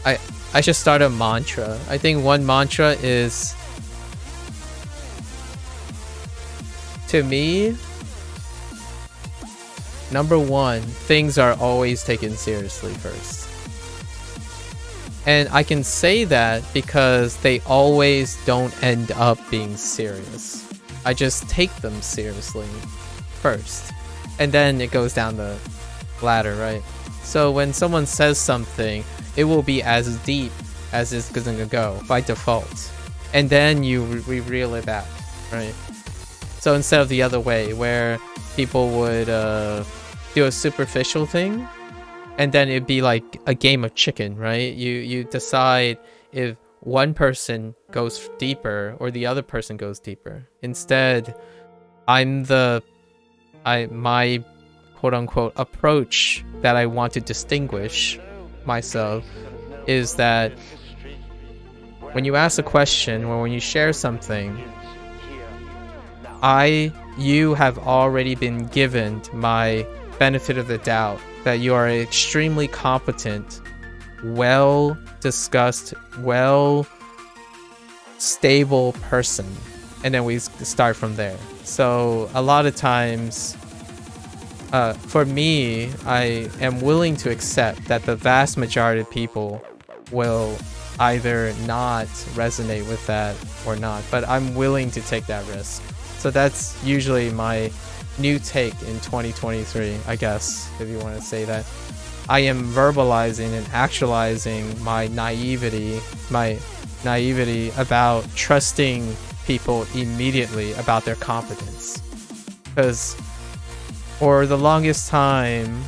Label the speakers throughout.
Speaker 1: I should start a mantra. I think one mantra is, to me, number one, things are always taken seriously first. And I can say that because they always don't end up being serious. I just take them seriously first. And then it goes down the ladder, right? So when someone says something, it will be as deep as it's gonna go by default. And then you reel it back, right? So instead of the other way, where people would do a superficial thing, and then it'd be like a game of chicken, right? You decide if one person goes deeper or the other person goes deeper. Instead, my quote unquote approach that I want to distinguish myself is that when you ask a question or when you share something, you have already been given my benefit of the doubt that you are an extremely competent, well discussed, well stable person, and then we start from there. So a lot of times, for me, I am willing to accept that the vast majority of people will either not resonate with that or not, but I'm willing to take that risk. So that's usually my new take in 2023, I guess, if you want to say that. I am verbalizing and actualizing my naivety about trusting people immediately about their competence. Because for the longest time,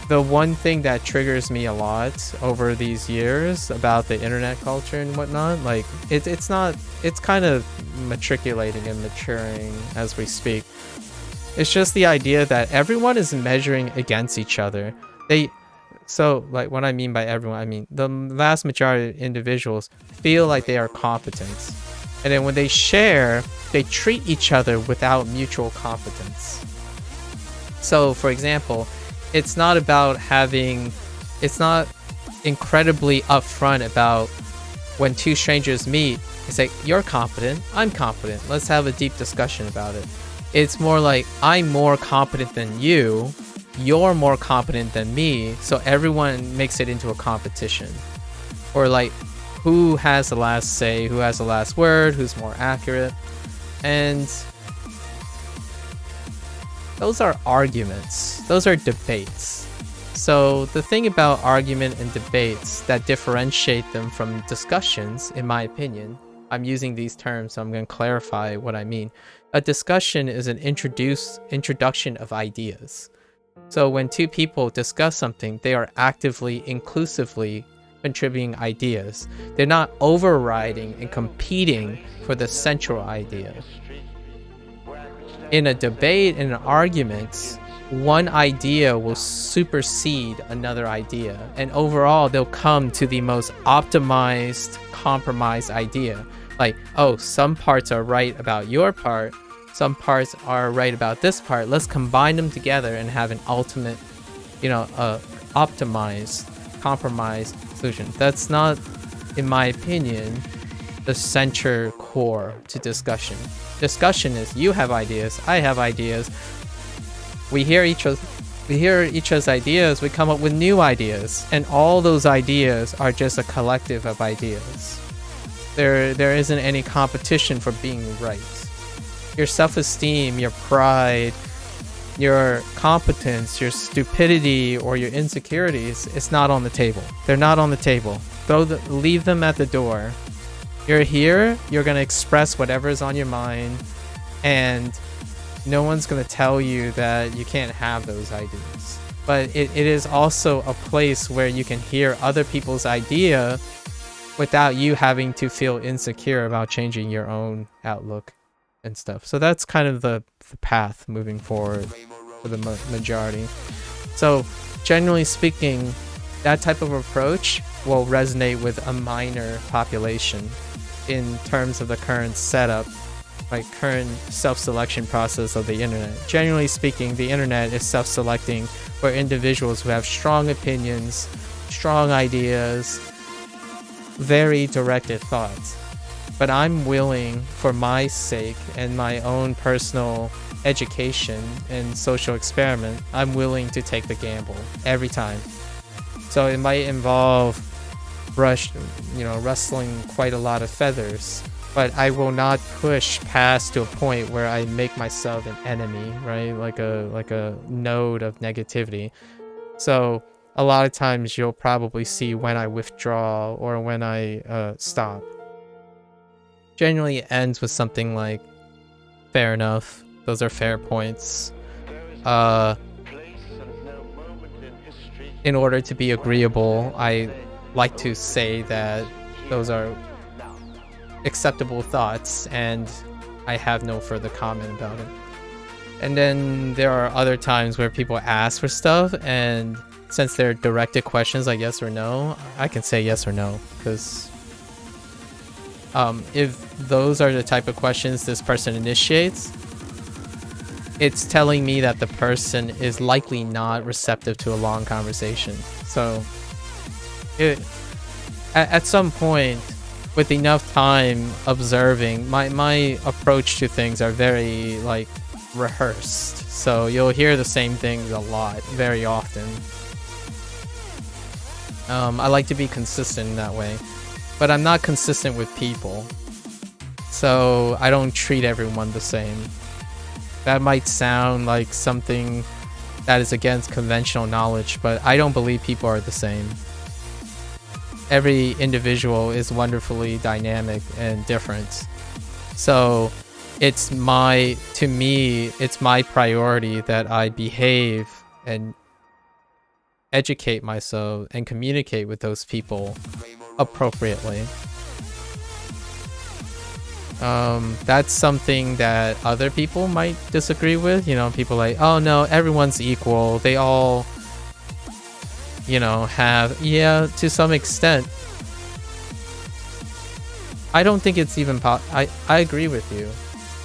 Speaker 1: the one thing that triggers me a lot over these years about the internet culture and whatnot, like it's kind of matriculating and maturing as we speak. It's just the idea that everyone is measuring against each other. So like what I mean by everyone, I mean the vast majority of individuals feel like they are competent. And then when they share, they treat each other without mutual competence. So for example, it's not incredibly upfront about when two strangers meet. It's like, you're competent, I'm competent, let's have a deep discussion about it. It's more like, I'm more competent than you, you're more competent than me, so everyone makes it into a competition. Or like, who has the last say, who has the last word, who's more accurate. And those are arguments, those are debates. So the thing about argument and debates that differentiate them from discussions, in my opinion, I'm using these terms, so I'm going to clarify what I mean. A discussion is an introduction of ideas. So when two people discuss something, they are actively, inclusively contributing ideas. They're not overriding and competing for the central idea. In a debate, in an argument, one idea will supersede another idea, and overall they'll come to the most optimized, compromised idea. Like, oh, some parts are right about your part, some parts are right about this part. Let's combine them together and have an ultimate, optimized, compromised solution. That's not, in my opinion, the center core to discussion. Discussion is, you have ideas, I have ideas. We hear each other's ideas, we come up with new ideas, and all those ideas are just a collective of ideas. There isn't any competition for being right. Your self-esteem, your pride, your competence, your stupidity, or your insecurities, it's not on the table. They're not on the table. Leave them at the door. You're here, you're gonna express whatever is on your mind, and no one's gonna tell you that you can't have those ideas. But it is also a place where you can hear other people's idea without you having to feel insecure about changing your own outlook and stuff. So that's kind of the path moving forward for the majority. So generally speaking, that type of approach will resonate with a minor population in terms of the current setup, like current self-selection process of the internet. Generally speaking, the internet is self-selecting for individuals who have strong opinions, strong ideas, very directed thoughts. But I'm willing, for my sake and my own personal education and social experiment, I'm willing to take the gamble every time. So it might involve rustling quite a lot of feathers, but I will not push past to a point where I make myself an enemy, right? Like a node of negativity. So a lot of times you'll probably see when I withdraw or when I stop. Generally it ends with something like, fair enough, those are fair points. In order to be agreeable, I like to say that those are acceptable thoughts and I have no further comment about it. And then there are other times where people ask for stuff, and since they're directed questions like yes or no, I can say yes or no, because if those are the type of questions this person initiates, it's telling me that the person is likely not receptive to a long conversation. So at some point, with enough time observing, my approach to things are very like rehearsed. So you'll hear the same things a lot, very often. I like to be consistent in that way, but I'm not consistent with people. So I don't treat everyone the same. That might sound like something that is against conventional knowledge, but I don't believe people are the same. Every individual is wonderfully dynamic and different. So it's my priority that I behave and educate myself and communicate with those people appropriately. That's something that other people might disagree with. People like, oh no, everyone's equal. They all, have, yeah, to some extent. I don't think it's even I agree with you,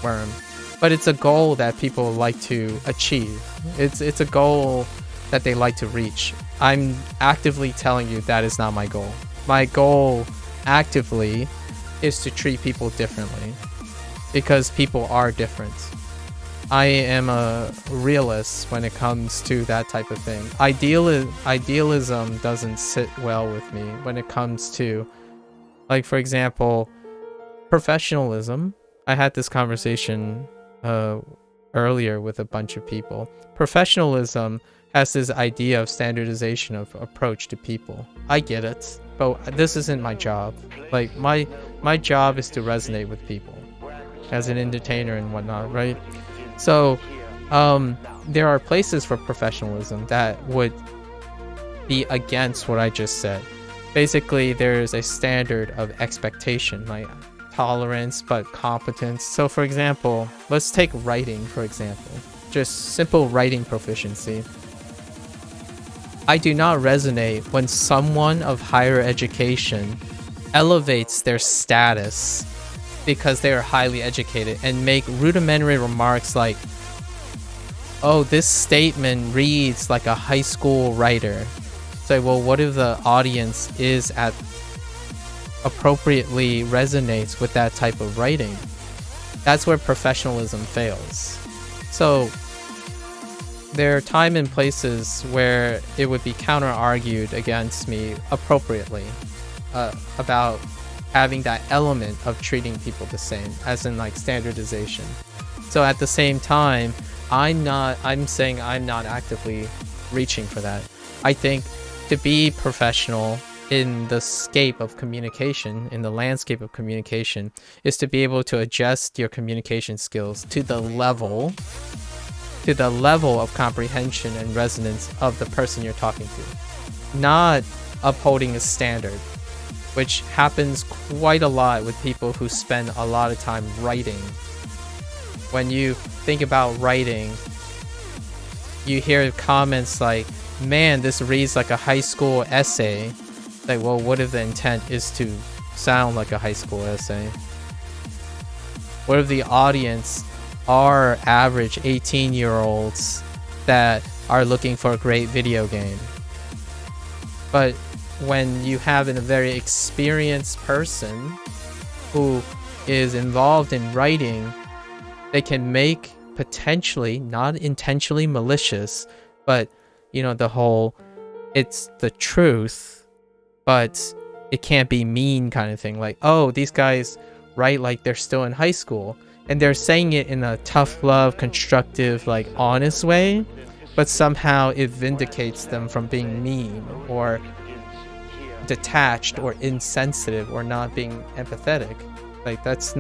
Speaker 1: Worm. But it's a goal that people like to achieve. It's a goal that they like to reach. I'm actively telling you that is not my goal. My goal actively is to treat people differently, because people are different. I am a realist when it comes to that type of thing. Idealism doesn't sit well with me when it comes to, like, for example, professionalism. I had this conversation earlier with a bunch of people. Professionalism has this idea of standardization of approach to people. I get it, but this isn't my job. Like, my job is to resonate with people as an entertainer and whatnot, right? So there are places for professionalism that would be against what I just said. Basically, there's a standard of expectation, like tolerance but competence. So for example, let's take writing, for example. Just simple writing proficiency. I do not resonate when someone of higher education elevates their status because they are highly educated and make rudimentary remarks like, oh, this statement reads like a high school writer. So, well, what if the audience is appropriately resonates with that type of writing? That's where professionalism fails. So there are time and places where it would be counter-argued against me appropriately about having that element of treating people the same, as in like standardization. So at the same time, I'm saying I'm not actively reaching for that. I think to be professional in the scape of communication, in the landscape of communication, is to be able to adjust your communication skills to the level of comprehension and resonance of the person you're talking to, not upholding a standard, which happens quite a lot with people who spend a lot of time writing. When you think about writing, you hear comments like, man, this reads like a high school essay. Like, well, what if the intent is to sound like a high school essay? What if the audience are average 18-year-olds that are looking for a great video game. But when you have a very experienced person who is involved in writing, they can make potentially, not intentionally malicious, but the whole it's the truth, but it can't be mean kind of thing. Like, oh, these guys write like they're still in high school, and they're saying it in a tough love, constructive, like honest way, but somehow it vindicates them from being mean or detached or insensitive or not being empathetic. Like, that's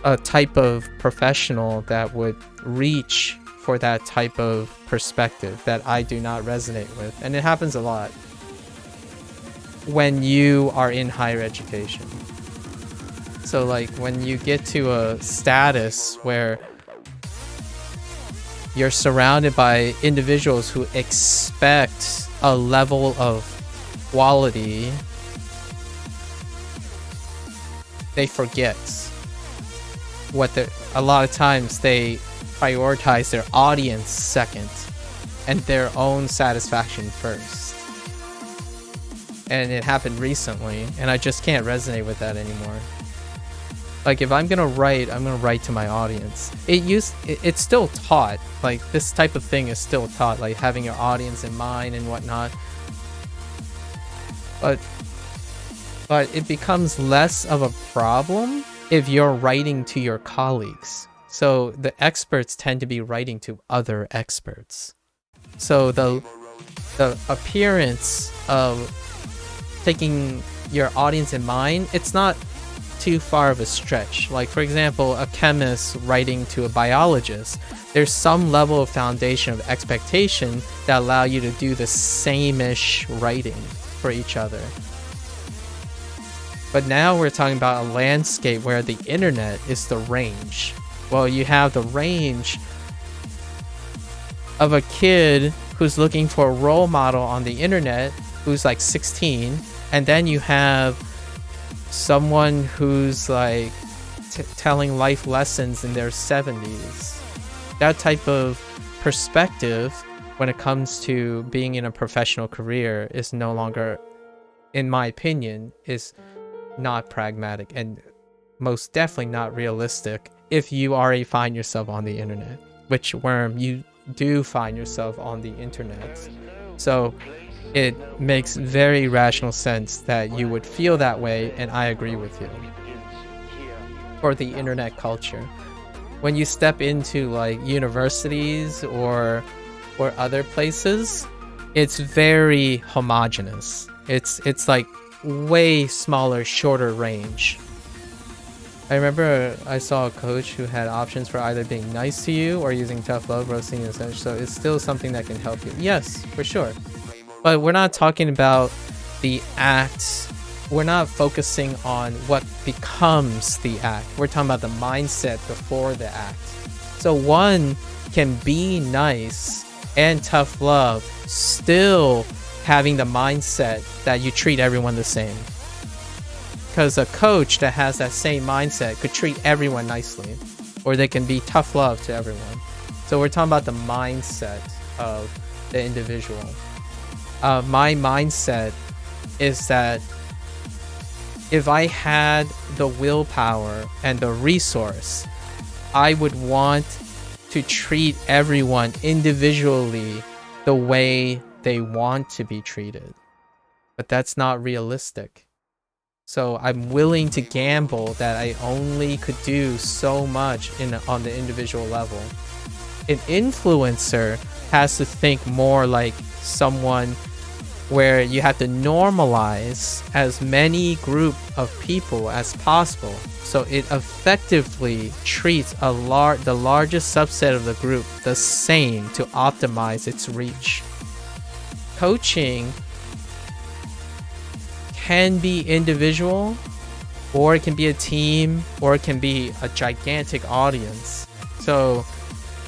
Speaker 1: a type of professional that would reach for that type of perspective that I do not resonate with. And it happens a lot when you are in higher education. So like when you get to a status where you're surrounded by individuals who expect a level of quality, they forget a lot of times they prioritize their audience second and their own satisfaction first. And it happened recently, and I just can't resonate with that anymore. Like, if I'm gonna write to my audience. It's still taught. Like, this type of thing is still taught, like having your audience in mind and whatnot. But it becomes less of a problem if you're writing to your colleagues. So the experts tend to be writing to other experts. So the appearance of taking your audience in mind, it's not too far of a stretch. Like, for example, a chemist writing to a biologist, there's some level of foundation of expectation that allow you to do the same-ish writing for each other. But now we're talking about a landscape where the internet is the range. Well, you have the range of a kid who's looking for a role model on the internet who's like 16, and then you have someone who's like telling life lessons in their 70s. That type of perspective when it comes to being in a professional career is no longer, in my opinion, is not pragmatic and most definitely not realistic if you already find yourself on the internet, which Worm, you do find yourself on the internet. So it makes very rational sense that you would feel that way, and I agree with you. For the internet culture, when you step into like universities or other places, it's very homogenous. It's like way smaller, shorter range. I remember I saw a coach who had options for either being nice to you or using tough love, roasting, and such. So it's still something that can help you. Yes, for sure. But we're not talking about the act. We're not focusing on what becomes the act. We're talking about the mindset before the act. So one can be nice and tough love, still having the mindset that you treat everyone the same. Because a coach that has that same mindset could treat everyone nicely, or they can be tough love to everyone. So we're talking about the mindset of the individual. My mindset is that if I had the willpower and the resource, I would want to treat everyone individually the way they want to be treated. But that's not realistic. So I'm willing to gamble that I only could do so much on the individual level. An influencer has to think more like someone where you have to normalize as many group of people as possible, so it effectively treats the largest subset of the group the same to optimize its reach. Coaching can be individual, or it can be a team, or it can be a gigantic audience. So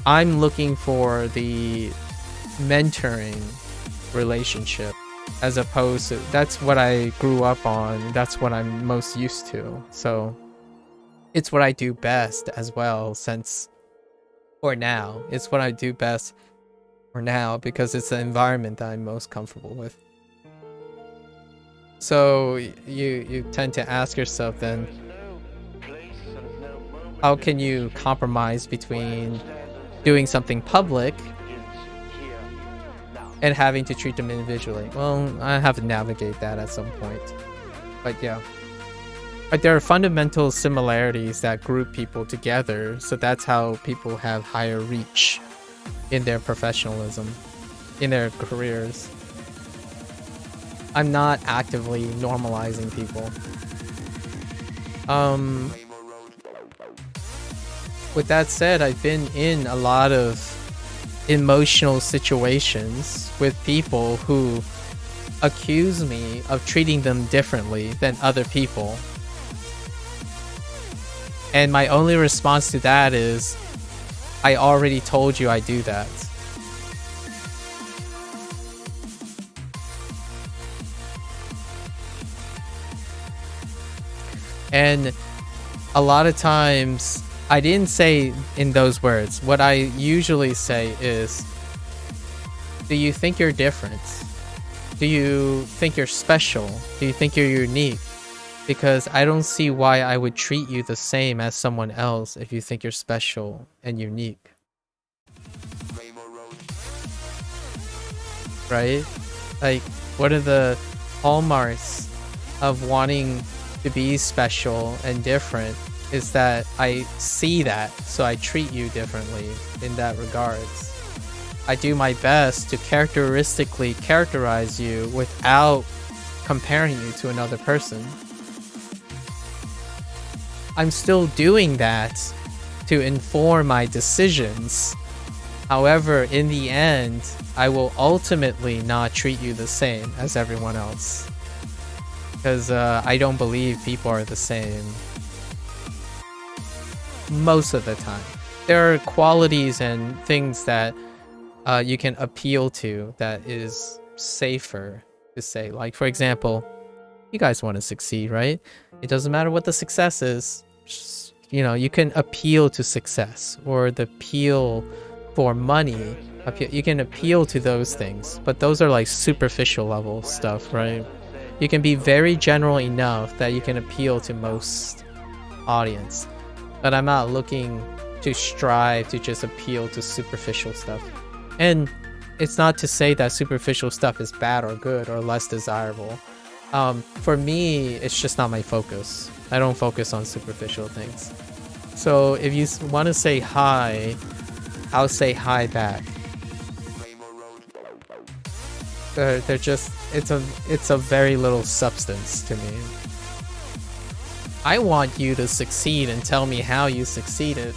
Speaker 1: I'm looking for the mentoring relationship, as opposed to, that's what I grew up on, that's what I'm most used to. So it's what I do best as well, since for now. It's what I do best for now because it's the environment that I'm most comfortable with. So you tend to ask yourself then, how can you compromise between doing something public and having to treat them individually? Well, I have to navigate that at some point. But yeah. But there are fundamental similarities that group people together, so that's how people have higher reach in their professionalism, in their careers. I'm not actively normalizing people. With that said, I've been in a lot of emotional situations with people who accuse me of treating them differently than other people. And my only response to that is, I already told you I do that. And a lot of times, I didn't say in those words. What I usually say is, do you think you're different? Do you think you're special? Do you think you're unique? Because I don't see why I would treat you the same as someone else if you think you're special and unique. Right? Like, what are the hallmarks of wanting to be special and different? Is that I see that, so I treat you differently in that regards. I do my best to characteristically characterize you without comparing you to another person. I'm still doing that to inform my decisions. However, in the end, I will ultimately not treat you the same as everyone else. Because I don't believe people are the same. Most of the time. There are qualities and things that you can appeal to that is safer to say. Like, for example, you guys want to succeed, right? It doesn't matter what the success is. Just, you know, you can appeal to success or the appeal for money. You can appeal to those things, but those are like superficial level stuff, right? You can be very general enough that you can appeal to most audience. But I'm not looking to strive to just appeal to superficial stuff. And it's not to say that superficial stuff is bad or good or less desirable. For me, it's just not my focus. I don't focus on superficial things. So if you want to say hi, I'll say hi back. They're just, it's a very little substance to me. I want you to succeed and tell me how you succeeded.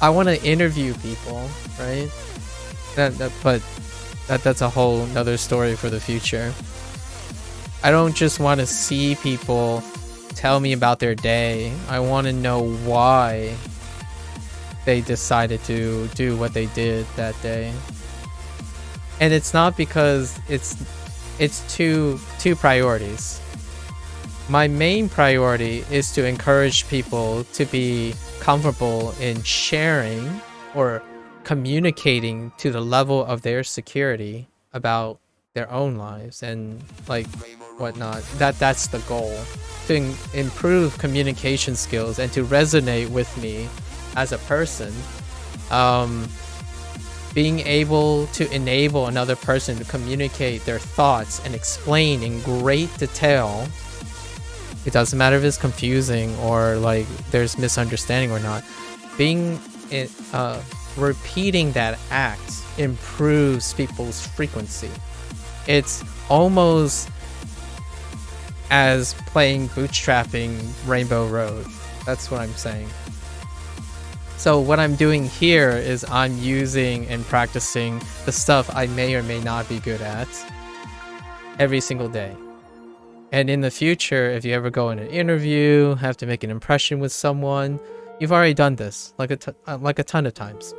Speaker 1: I want to interview people, right? But that's a whole nother story for the future. I don't just want to see people tell me about their day. I want to know why they decided to do what they did that day. And it's not because it's two priorities. My main priority is to encourage people to be comfortable in sharing or communicating to the level of their security about their own lives and like whatnot. That's the goal, to improve communication skills and to resonate with me as a person. Being able to enable another person to communicate their thoughts and explain in great detail. It doesn't matter if it's confusing or like there's misunderstanding or not. Repeating that act improves people's frequency. It's almost as playing bootstrapping Rainbow Road. That's what I'm saying. So what I'm doing here is I'm using and practicing the stuff I may or may not be good at every single day. And in the future, if you ever go in an interview, have to make an impression with someone, you've already done this like a ton of times.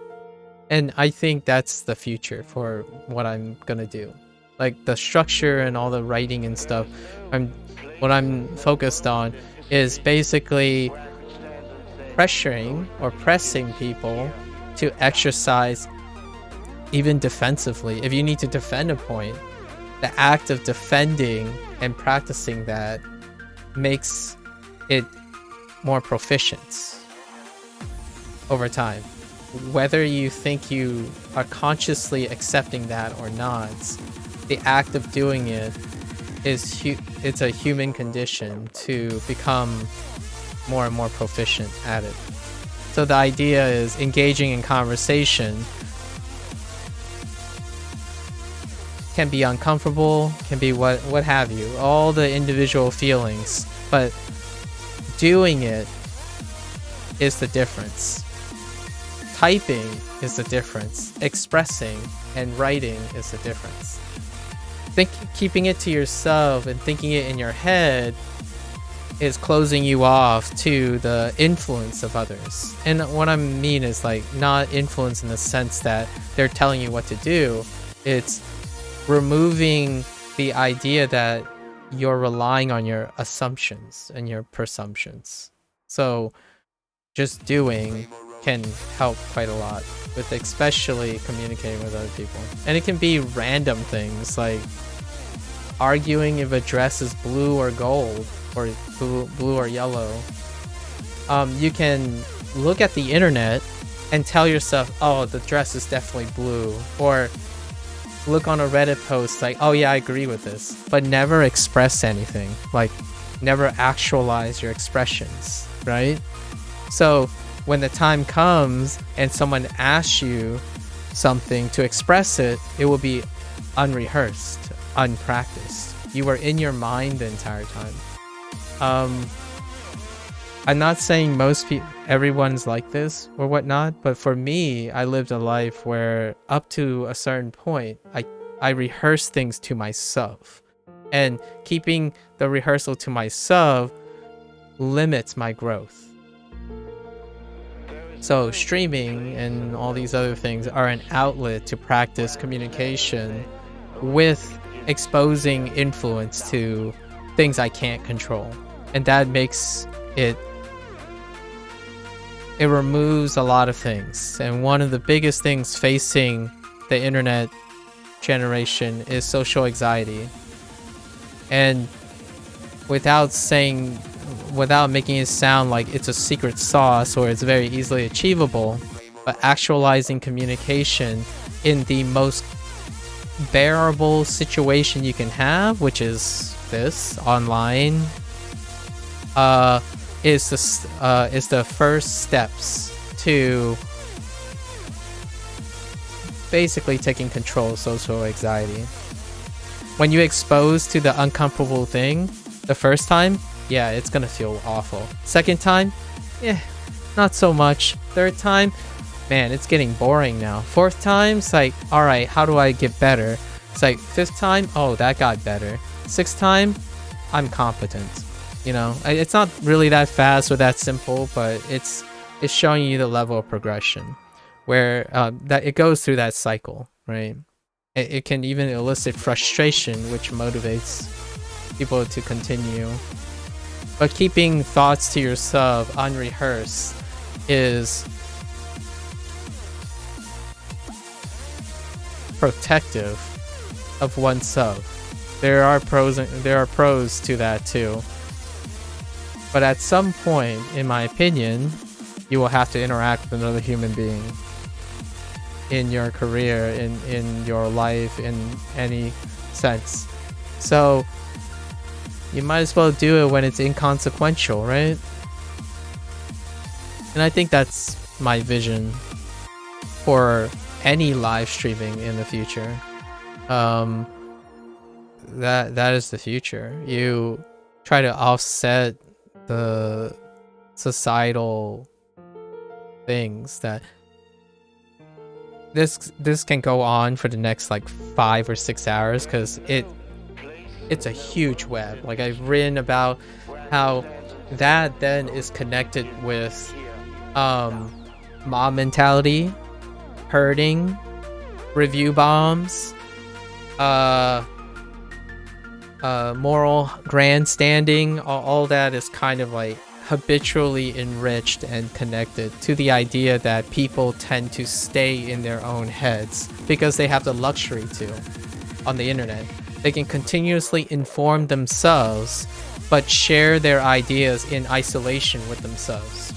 Speaker 1: And I think that's the future for what I'm gonna do. Like the structure and all the writing and stuff, what I'm focused on is basically pressuring or pressing people to exercise even defensively. If you need to defend a point, the act of defending and practicing that makes it more proficient over time. Whether you think you are consciously accepting that or not, the act of doing it is it's a human condition to become more and more proficient at it. So the idea is engaging in conversation can be uncomfortable, can be what have you, all the individual feelings, but doing it is the difference. Typing is the difference. Expressing and writing is the difference. Keeping it to yourself and thinking it in your head is closing you off to the influence of others. And what I mean is like not influence in the sense that they're telling you what to do. It's removing the idea that you're relying on your assumptions and your presumptions. So just doing can help quite a lot with especially communicating with other people. And it can be random things like arguing if a dress is blue or gold or blue or yellow. You can look at the internet and tell yourself, oh, the dress is definitely blue, or look on a Reddit post like, oh yeah, I agree with this, but never express anything, like never actualize your expressions, right? So when the time comes and someone asks you something to express it, it will be unrehearsed, unpracticed. You were in your mind the entire time. I'm not saying everyone's like this or whatnot, but for me, I lived a life where up to a certain point, I rehearsed things to myself, and keeping the rehearsal to myself limits my growth. So streaming and all these other things are an outlet to practice communication with exposing influence to things I can't control. And that makes it removes a lot of things. And one of the biggest things facing the internet generation is social anxiety. And without making it sound like it's a secret sauce or it's very easily achievable, but actualizing communication in the most bearable situation you can have, which is this online, is the first steps to basically taking control of social anxiety. When you're exposed to the uncomfortable thing the first time, yeah, it's gonna feel awful. Second time, not so much. Third time, man, it's getting boring now. Fourth time, it's like, all right, how do I get better? It's like fifth time, oh, that got better. Sixth time, I'm competent. You know, it's not really that fast or that simple, but it's showing you the level of progression where that it goes through that cycle, right? It can even elicit frustration, which motivates people to continue. But keeping thoughts to yourself unrehearsed is protective of oneself. There are pros to that too. But at some point, in my opinion, you will have to interact with another human being in your career, in your life, in any sense. So you might as well do it when it's inconsequential, right? And I think that's my vision for any live streaming in the future. That is the future. You try to offset the societal things that this can go on for the next like 5 or 6 hours, because it's a huge web. Like I've written about how that then is connected with mob mentality, herding, review bombs, moral grandstanding. All that is kind of like habitually enriched and connected to the idea that people tend to stay in their own heads because they have the luxury to on the internet. They can continuously inform themselves but share their ideas in isolation with themselves.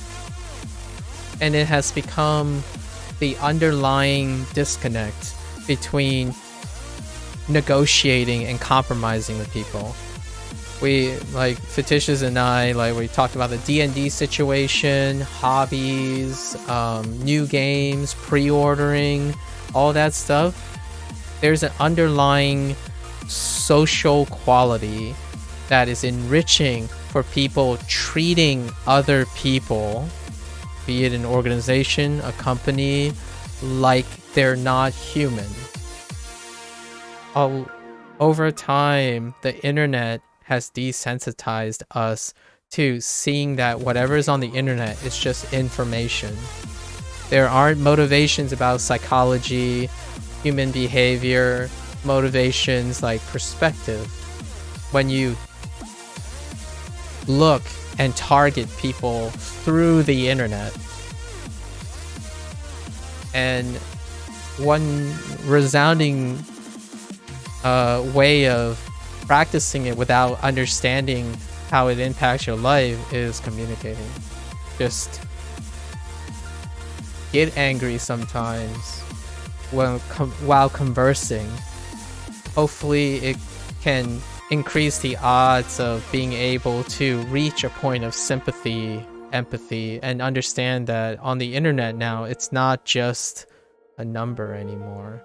Speaker 1: And it has become the underlying disconnect between negotiating and compromising with people. We, like, Fictitious and I, like, we talked about the D&D situation, hobbies, new games, pre-ordering, all that stuff. There's an underlying social quality that is enriching for people treating other people, be it an organization, a company, like they're not human. Over time, the internet has desensitized us to seeing that whatever is on the internet is just information. There aren't motivations about psychology, human behavior, motivations like perspective. When you look and target people through the internet, and one resounding way of practicing it without understanding how it impacts your life is communicating. Just get angry sometimes while conversing. Hopefully it can increase the odds of being able to reach a point of sympathy, empathy, and understand that on the internet now, it's not just a number anymore.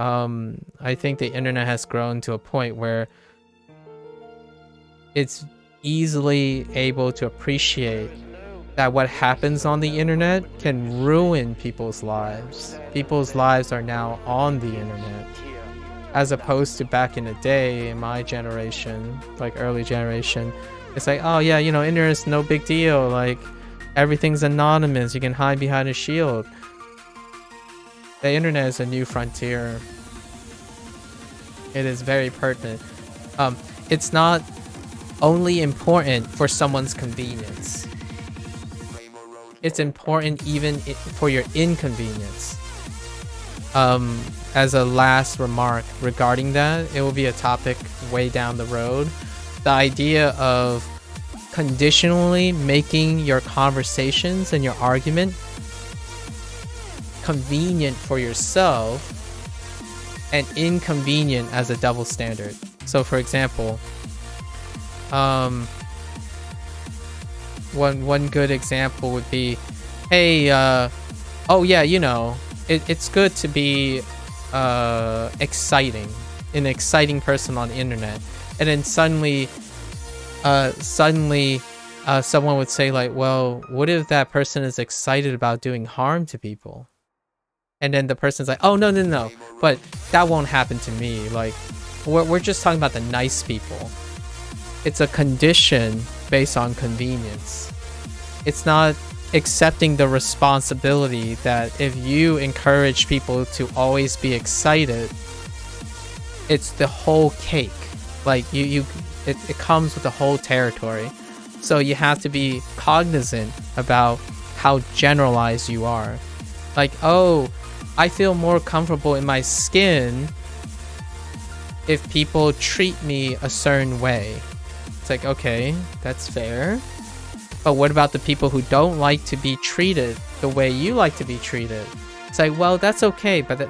Speaker 1: I think the internet has grown to a point where it's easily able to appreciate that what happens on the internet can ruin people's lives. People's lives are now on the internet, as opposed to back in the day, in my generation, like early generation. It's like, oh yeah, you know, internet's no big deal. Like, everything's anonymous. You can hide behind a shield. The internet is a new frontier. It is very pertinent. It's not only important for someone's convenience. It's important even for your inconvenience. As a last remark regarding that, it will be a topic way down the road. The idea of conditionally making your conversations and your argument convenient for yourself and inconvenient as a double standard. So for example, one good example would be, hey, oh yeah, you know, it's good to be exciting, an exciting person on the internet. And then suddenly someone would say like, well, what if that person is excited about doing harm to people? And then the person's like, oh, no, but that won't happen to me. Like, we're just talking about the nice people. It's a condition based on convenience. It's not accepting the responsibility that if you encourage people to always be excited, it's the whole cake. Like, it comes with the whole territory. So you have to be cognizant about how generalized you are. Like, oh, I feel more comfortable in my skin if people treat me a certain way. It's like, okay, that's fair. But what about the people who don't like to be treated the way you like to be treated? It's like, well, that's okay, but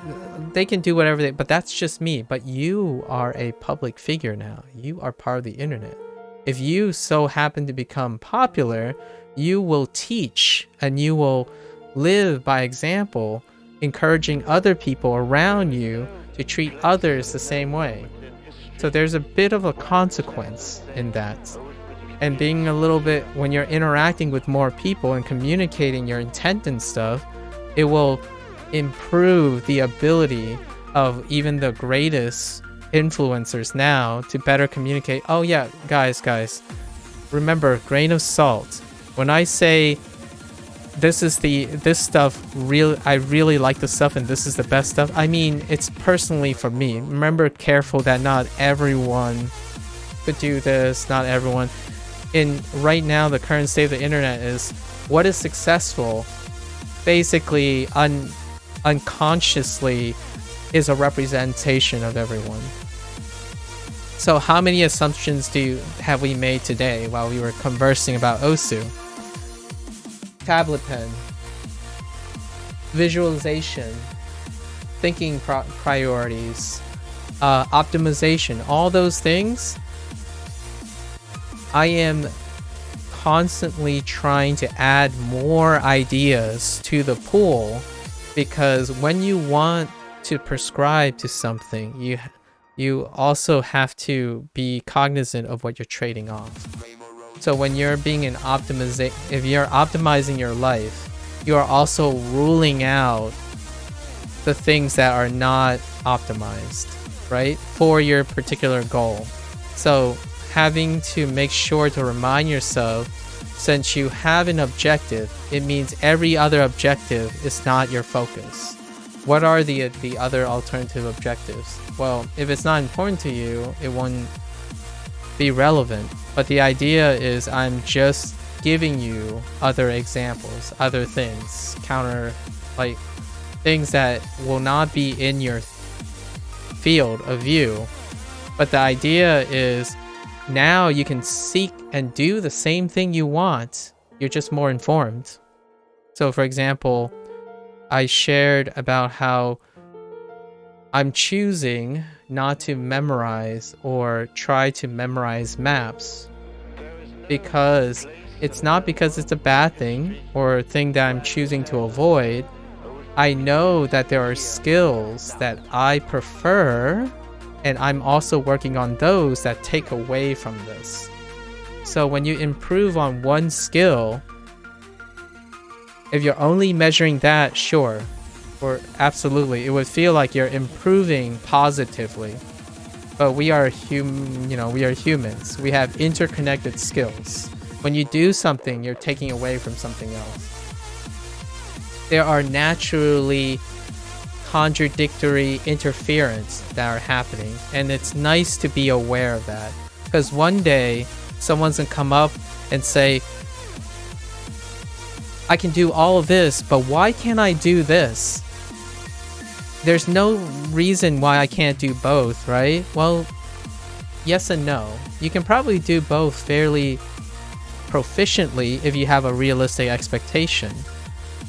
Speaker 1: they can do whatever but that's just me. But you are a public figure now. You are part of the internet. If you so happen to become popular, you will teach and you will live by example, encouraging other people around you to treat others the same way. So there's a bit of a consequence in that. And being a little bit, when you're interacting with more people and communicating your intent and stuff, it will improve the ability of even the greatest influencers now to better communicate. Oh yeah, guys, remember, grain of salt. When I say this stuff, I really like the stuff and this is the best stuff, I mean, it's personally for me. Remember, careful that not everyone could do this, not everyone. in right now, the current state of the internet is what is successful basically unconsciously is a representation of everyone. So how many assumptions have we made today while we were conversing about Osu? Tablet pen, visualization, thinking priorities, optimization, all those things. I am constantly trying to add more ideas to the pool, because when you want to prescribe to something, you also have to be cognizant of what you're trading off. So when you're being if you're optimizing your life, you are also ruling out the things that are not optimized, right, for your particular goal. So having to make sure to remind yourself, since you have an objective, it means every other objective is not your focus. What are the other alternative objectives? Well, if it's not important to you, it won't be relevant. But the idea is I'm just giving you other examples, other things, things that will not be in your field of view. But the idea is now you can seek and do the same thing you want. You're just more informed. So for example, I shared about how I'm choosing not to memorize or try to memorize maps, because it's not because it's a bad thing or a thing that I'm choosing to avoid. I know that there are skills that I prefer, and I'm also working on those that take away from this. So when you improve on one skill, if you're only measuring that, sure, or absolutely, it would feel like you're improving positively. But we are we are humans. We have interconnected skills. When you do something, you're taking away from something else. There are naturally contradictory interference that are happening, and it's nice to be aware of that, because one day someone's gonna come up and say, I can do all of this, but why can't I do this? There's no reason why I can't do both, right? Well, yes and no. You can probably do both fairly proficiently if you have a realistic expectation.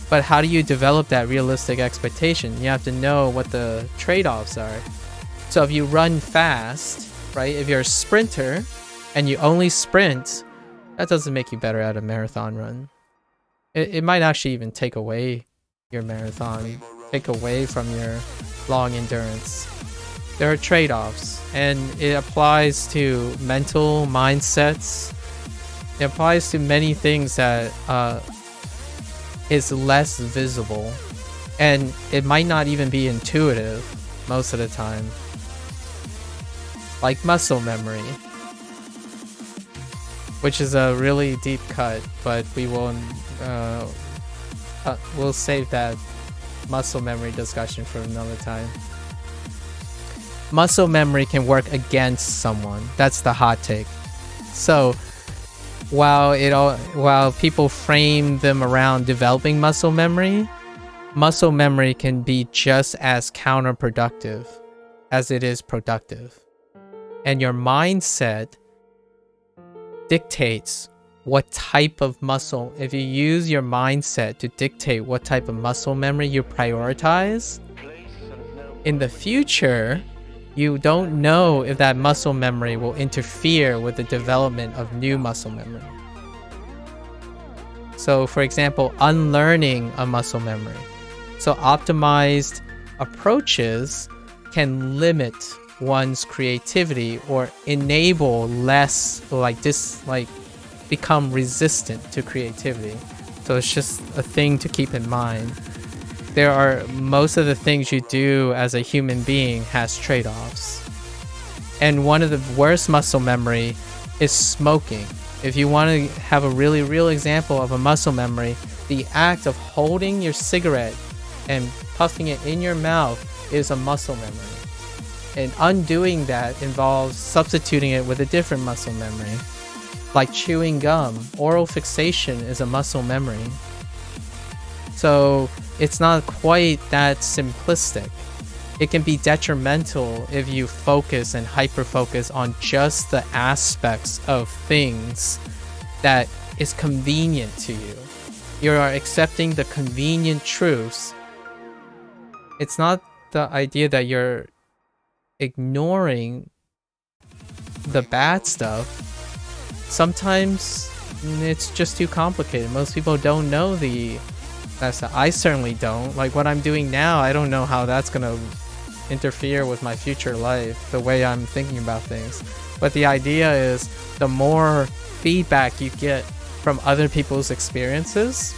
Speaker 1: But how do you develop that realistic expectation? You have to know what the trade-offs are. So if you run fast, right? If you're a sprinter and you only sprint, that doesn't make you better at a marathon run. It might actually even take away your marathon, take away from your long endurance. There are trade-offs, and it applies to mental mindsets. It applies to many things that is less visible, and it might not even be intuitive most of the time. Like muscle memory, which is a really deep cut, but we will we'll save that muscle memory discussion for another time. Muscle memory can work against someone. That's the hot take. So while people frame them around developing muscle memory can be just as counterproductive as it is productive. And your mindset dictates what type of muscle, if you use your mindset to dictate what type of muscle memory you prioritize, in the future, you don't know if that muscle memory will interfere with the development of new muscle memory. So for example, unlearning a muscle memory. So optimized approaches can limit one's creativity or enable less, become resistant to creativity. So it's just a thing to keep in mind. There are most of the things you do as a human being has trade-offs. And one of the worst muscle memory is smoking. If you want to have a really real example of a muscle memory, the act of holding your cigarette and puffing it in your mouth is a muscle memory. And undoing that involves substituting it with a different muscle memory. Like chewing gum, oral fixation is a muscle memory. So it's not quite that simplistic. It can be detrimental if you focus and hyper-focus on just the aspects of things that is convenient to you. You are accepting the convenient truths. It's not the idea that you're ignoring the bad stuff. Sometimes it's just too complicated. Most people don't know I certainly don't. Like what I'm doing now, I don't know how that's gonna interfere with my future life, the way I'm thinking about things. But the idea is the more feedback you get from other people's experiences,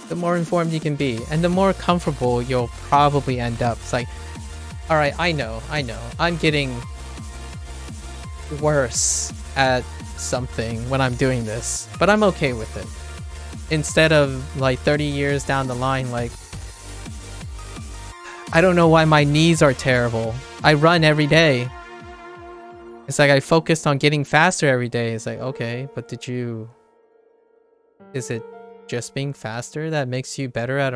Speaker 1: the more informed you can be, and the more comfortable you'll probably end up. It's like, all right, I know, I'm getting worse at something when I'm doing this, but I'm okay with it. Instead of like 30 years down the line, like, I don't know why my knees are terrible. I run every day. It's like I focused on getting faster every day. It's like, okay, but is it just being faster that makes you better at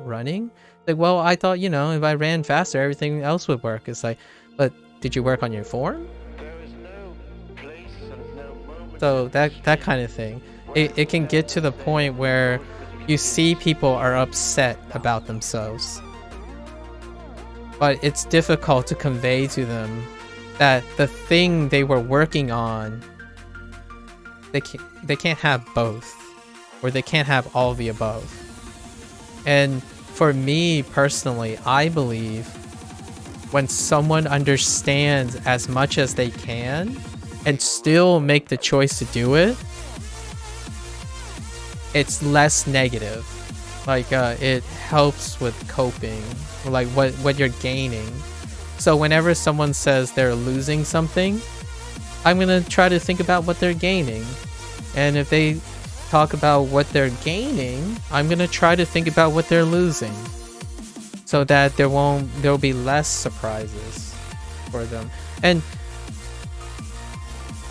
Speaker 1: running? Like, well, I thought, if I ran faster, everything else would work. It's like, but did you work on your form? So that kind of thing. It can get to the point where you see people are upset about themselves, but it's difficult to convey to them that the thing they were working on, they can't have both, or they can't have all of the above. And for me personally, I believe when someone understands as much as they can and still make the choice to do it, it's less negative. Like it helps with coping, like what you're gaining. So whenever someone says they're losing something, I'm gonna try to think about what they're gaining. And if they talk about what they're gaining, I'm gonna try to think about what they're losing, so that there'll be less surprises for them. And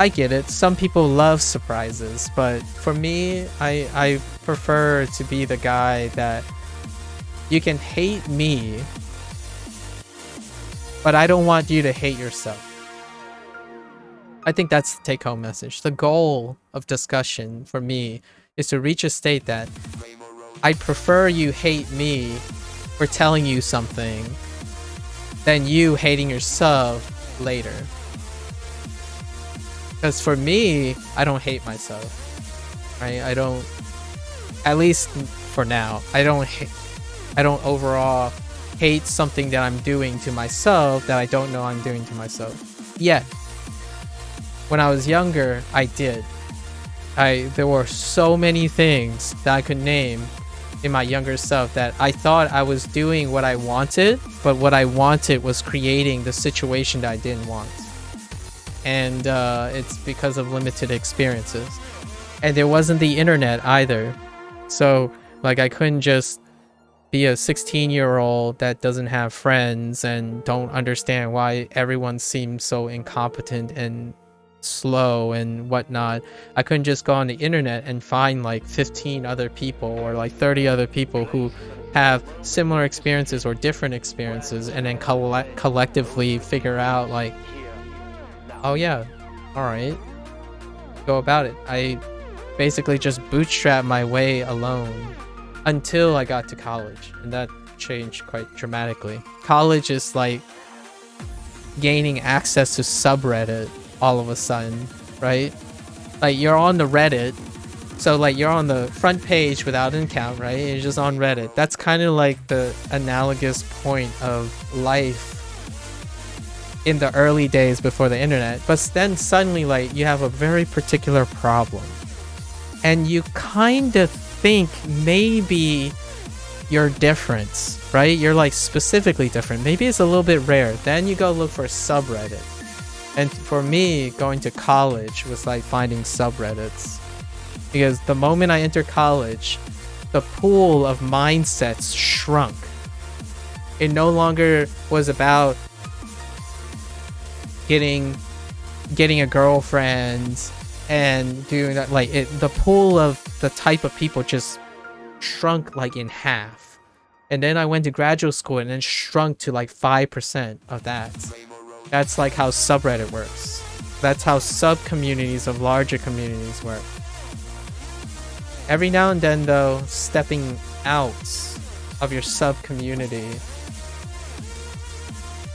Speaker 1: I get it, some people love surprises, but for me, I prefer to be the guy that you can hate me, but I don't want you to hate yourself. I think that's the take-home message. The goal of discussion for me is to reach a state that I prefer you hate me for telling you something than you hating yourself later. Because for me, I don't hate myself, right? I don't, at least for now, I don't overall hate something that I'm doing to myself that I don't know I'm doing to myself. Yet, when I was younger, I did. There were so many things that I could name in my younger self that I thought I was doing what I wanted, but what I wanted was creating the situation that I didn't want. And it's because of limited experiences. And there wasn't the internet either. So, like, I couldn't just be a 16-year-old that doesn't have friends and don't understand why everyone seems so incompetent and slow and whatnot. I couldn't just go on the internet and find like 15 other people or like 30 other people who have similar experiences or different experiences, and then collectively figure out like, oh yeah, all right, go about it. I basically just bootstrapped my way alone until I got to college, and that changed quite dramatically. College is like gaining access to subreddit all of a sudden, right? Like, you're on the Reddit, so like you're on the front page without an account, right? You're just on Reddit. That's kind of like the analogous point of life in the early days before the internet. But then suddenly, like, you have a very particular problem, and you kind of think maybe you're different, right? You're like specifically different. Maybe it's a little bit rare. Then you go look for subreddit. And for me, going to college was like finding subreddits, because the moment I entered college, the pool of mindsets shrunk. It no longer was about getting a girlfriend and doing that, like the pool of the type of people just shrunk like in half. And then I went to graduate school and then shrunk to like 5% of that. That's like how subreddit works. That's how sub-communities of larger communities work. Every now and then, though, stepping out of your sub-community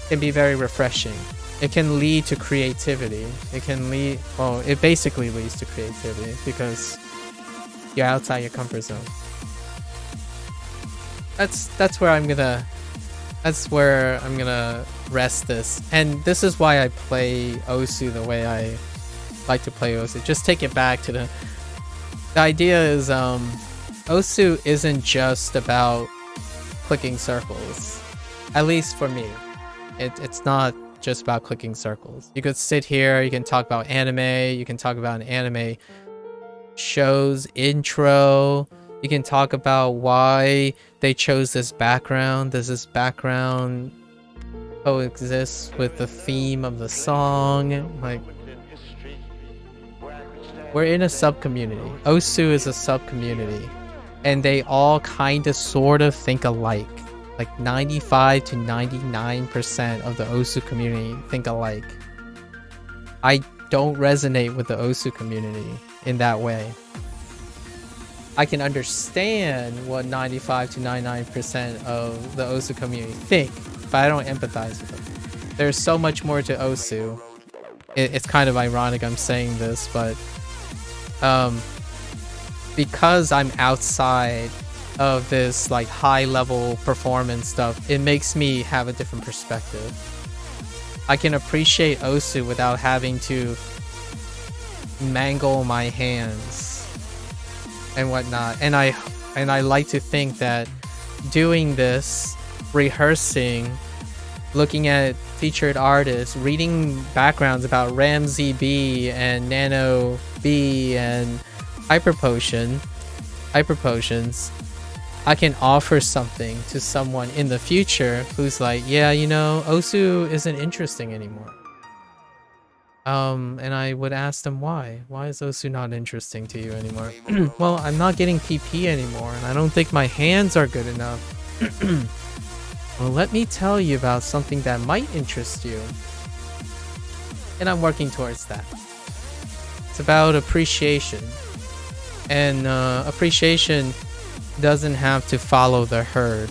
Speaker 1: can be very refreshing. It can lead to creativity. It can lead, well, it basically leads to creativity because you're outside your comfort zone. That's where I'm gonna rest this. And this is why I play Osu the way I like to play Osu. Just take it back to the idea is Osu isn't just about clicking circles. At least for me. It's not just about clicking circles. You could sit here, you can talk about anime, you can talk about an anime show's intro, you can talk about why they chose this background. Does this background coexist with the theme of the song? Like, we're in a sub-community. Osu is a sub-community, and they all kind of sort of think alike. Like 95 to 99% of the Osu community think alike. I don't resonate with the Osu community in that way. I can understand what 95 to 99% of the Osu community think, but I don't empathize with them. There's so much more to Osu. It's kind of ironic I'm saying this, but because I'm outside of this like high level performance stuff, it makes me have a different perspective. I can appreciate Osu without having to mangle my hands and whatnot. And I like to think that doing this, rehearsing, looking at featured artists, reading backgrounds about Ramsey B and Nano B and Hyper Potions, I can offer something to someone in the future who's like, yeah, you know, Osu isn't interesting anymore. And I would ask them why. Why is Osu not interesting to you anymore? Well, I'm not getting PP anymore, and I don't think my hands are good enough. Well, let me tell you about something that might interest you. And I'm working towards that. It's about appreciation. And appreciation doesn't have to follow the herd.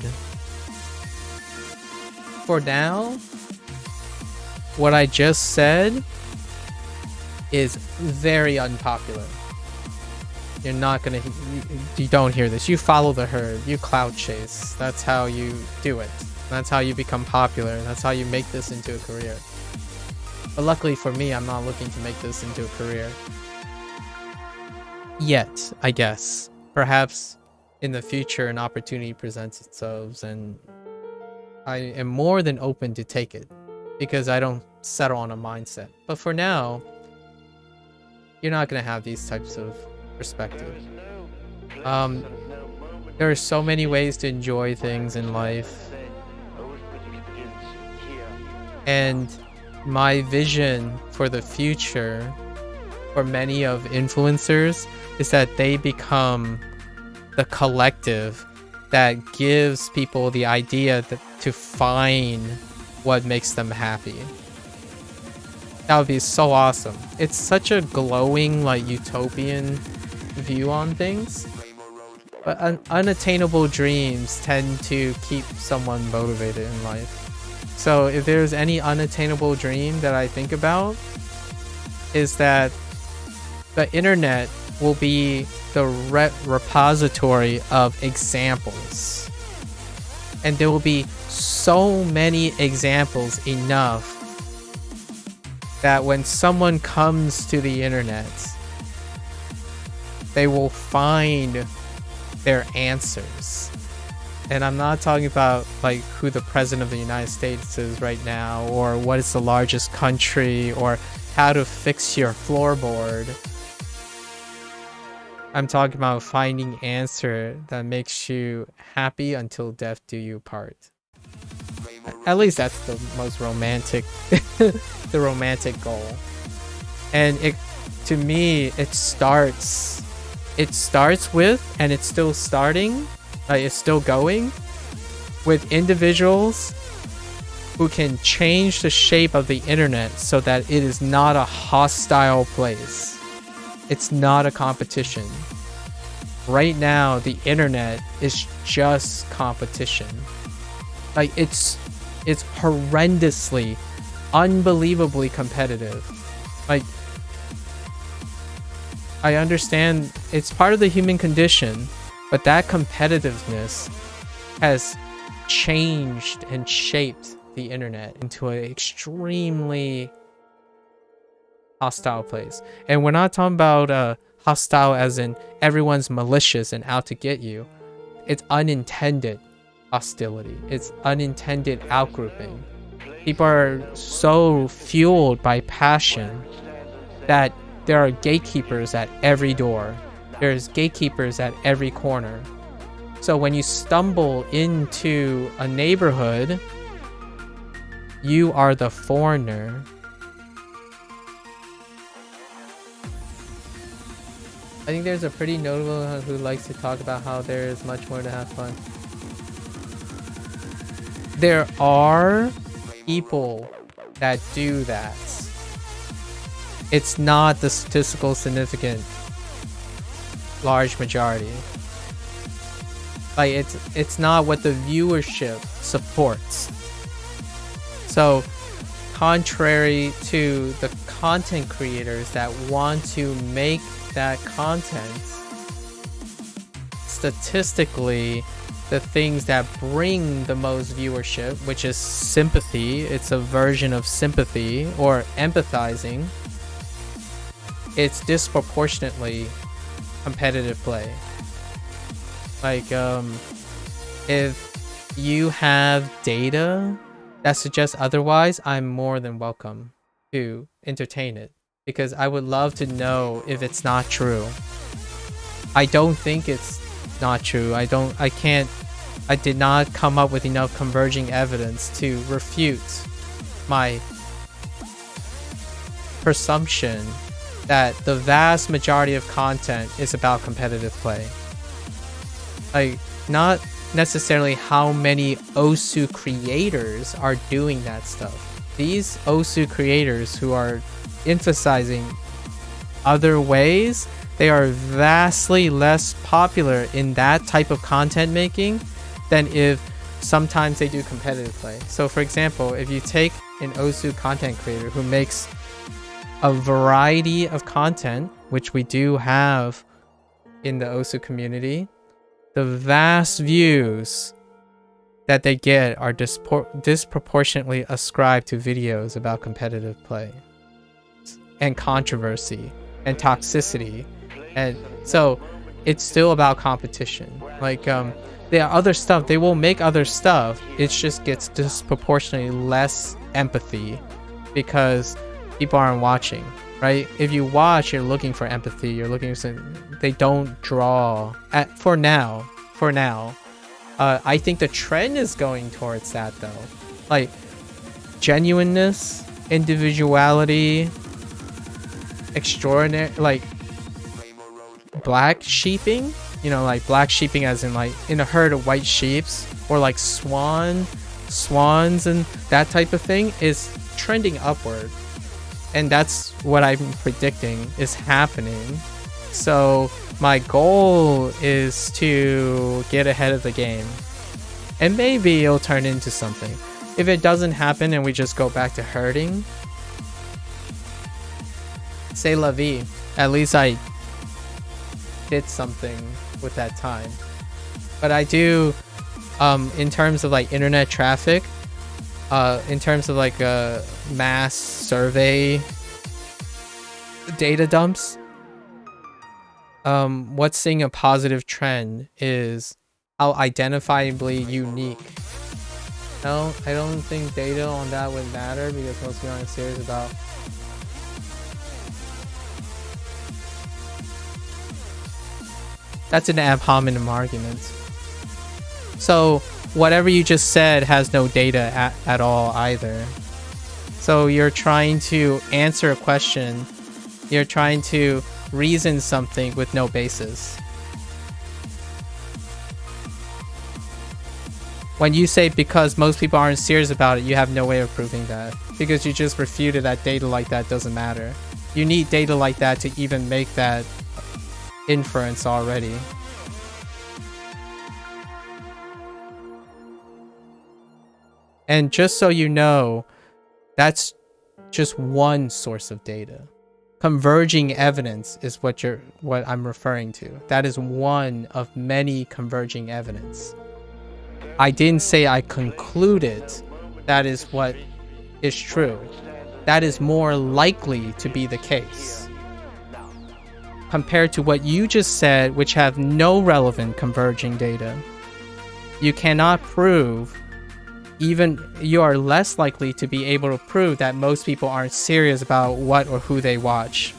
Speaker 1: For now, what I just said is very unpopular. You're not gonna, you don't hear this. You follow the herd, you clout chase. That's how you do it. That's how you become popular. That's how you make this into a career. But luckily for me, I'm not looking to make this into a career. Yet, I guess. Perhaps in the future an opportunity presents itself and I am more than open to take it because I don't settle on a mindset. But for now, you're not going to have these types of perspectives. There are so many ways to enjoy things in life. And my vision for the future for many of influencers is that they become the collective that gives people the idea that to find what makes them happy. That would be so awesome. It's such a glowing, like, utopian view on things. But unattainable dreams tend to keep someone motivated in life. So if there's any unattainable dream that I think about, is that the internet will be the repository of examples. And there will be so many examples enough that when someone comes to the internet, they will find their answers. And I'm not talking about like who the president of the United States is right now, or what is the largest country, or how to fix your floorboard. I'm talking about finding answer that makes you happy until death do you part. At least that's the most romantic, the romantic goal. And to me, it starts with, and it's still starting, it's still going, with individuals who can change the shape of the internet so that it is not a hostile place. It's not a competition. Right now, the internet is just competition. Like, it's horrendously, unbelievably competitive. Like, I understand it's part of the human condition, but that competitiveness has changed and shaped the internet into an extremely hostile place. And we're not talking about hostile as in everyone's malicious and out to get you. It's unintended hostility. It's unintended outgrouping. People are so fueled by passion that there are gatekeepers at every door. There's gatekeepers at every corner. So when you stumble into a neighborhood, you are the foreigner. I think there's a pretty notable one who likes to talk about how there is much more to have fun. There are people that do that. It's not the statistical significant large majority. Like, it's not what the viewership supports. So, contrary to the content creators that want to make that content, statistically, the things that bring the most viewership, which is sympathy, it's a version of sympathy or empathizing, it's disproportionately competitive play. Like, if you have data that suggests otherwise, I'm more than welcome to entertain it, because I would love to know if it's not true. I don't think it's not true. I did not come up with enough converging evidence to refute my presumption that the vast majority of content is about competitive play. Like, not necessarily how many Osu creators are doing that stuff. These Osu creators who are emphasizing other ways, they are vastly less popular in that type of content making than if sometimes they do competitive play. So for example, if you take an Osu content creator who makes a variety of content, which we do have in the Osu community, the vast views that they get are disproportionately ascribed to videos about competitive play and controversy and toxicity. And so it's still about competition. Like, there are other stuff, they will make other stuff, it just gets disproportionately less empathy because people aren't watching, right? If you watch, you're looking for empathy, you're looking for, they don't draw for now. I think the trend is going towards that though. Like, genuineness, individuality, extraordinary, like black sheeping, you know, like black sheeping as in like in a herd of white sheeps, or like swans and that type of thing is trending upward. And that's what I'm predicting is happening. So my goal is to get ahead of the game. And maybe it'll turn into something. If it doesn't happen and we just go back to herding, c'est la vie. At least I did something with that time. But I do, in terms of like internet traffic, in terms of like a mass survey data dumps, what's seeing a positive trend is how identifiably unique. No, I don't think data on that would matter because most people aren't serious about. That's an ad hominem argument. So whatever you just said has no data at all either. So you're trying to answer a question You're trying to reason something with no basis. When you say because most people aren't serious about it, you have no way of proving that. Because you just refuted that data like that doesn't matter. You need data like that to even make that inference already. And just so you know, that's just one source of data. Converging evidence is what I'm referring to. That is one of many converging evidence. I didn't say I concluded that is what is true. That is more likely to be the case. Compared to what you just said, which have no relevant converging data. You cannot prove, even you are less likely to be able to prove that most people aren't serious about what or who they watch.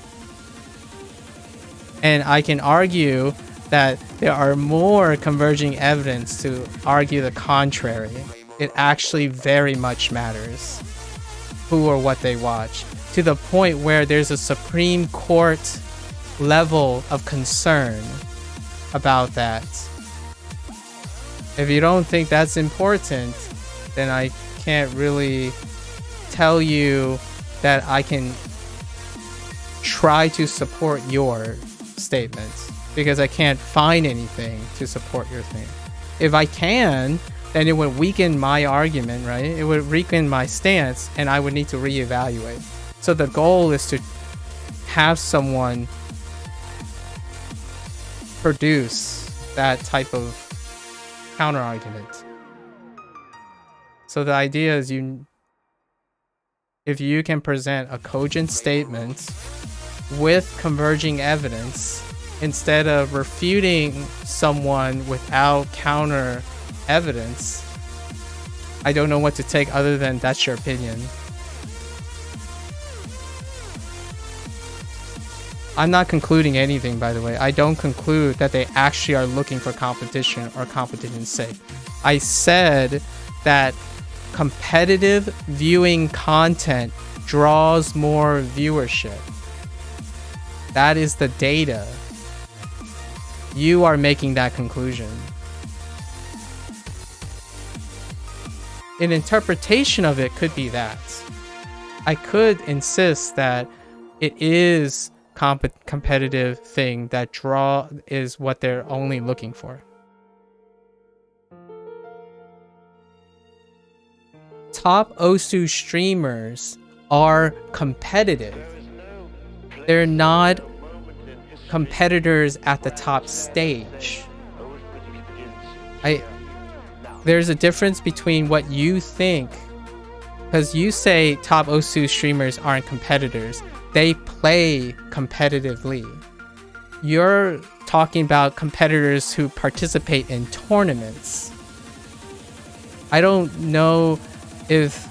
Speaker 1: And I can argue that there are more converging evidence to argue the contrary. It actually very much matters who or what they watch, to the point where there's a Supreme Court level of concern about that. If you don't think that's important, then I can't really tell you that I can try to support your statements, because I can't find anything to support your thing. If I can, then it would weaken my argument, right? It would weaken my stance, and I would need to reevaluate. So the goal is to have someone produce that type of counter argument. So the idea is if you can present a cogent statement with converging evidence, instead of refuting someone without counter evidence, I don't know what to take other than that's your opinion. I'm not concluding anything, by the way. I don't conclude that they actually are looking for competition or competition's sake. I said that competitive viewing content draws more viewership. That is the data. You are making that conclusion. An interpretation of it could be that. I could insist that it is competitive thing that draw is what they're only looking for. Top OSU streamers are competitive. They're not competitors at the top stage. There's a difference between what you think, because you say top OSU streamers aren't competitors. They play competitively. You're talking about competitors who participate in tournaments. I don't know if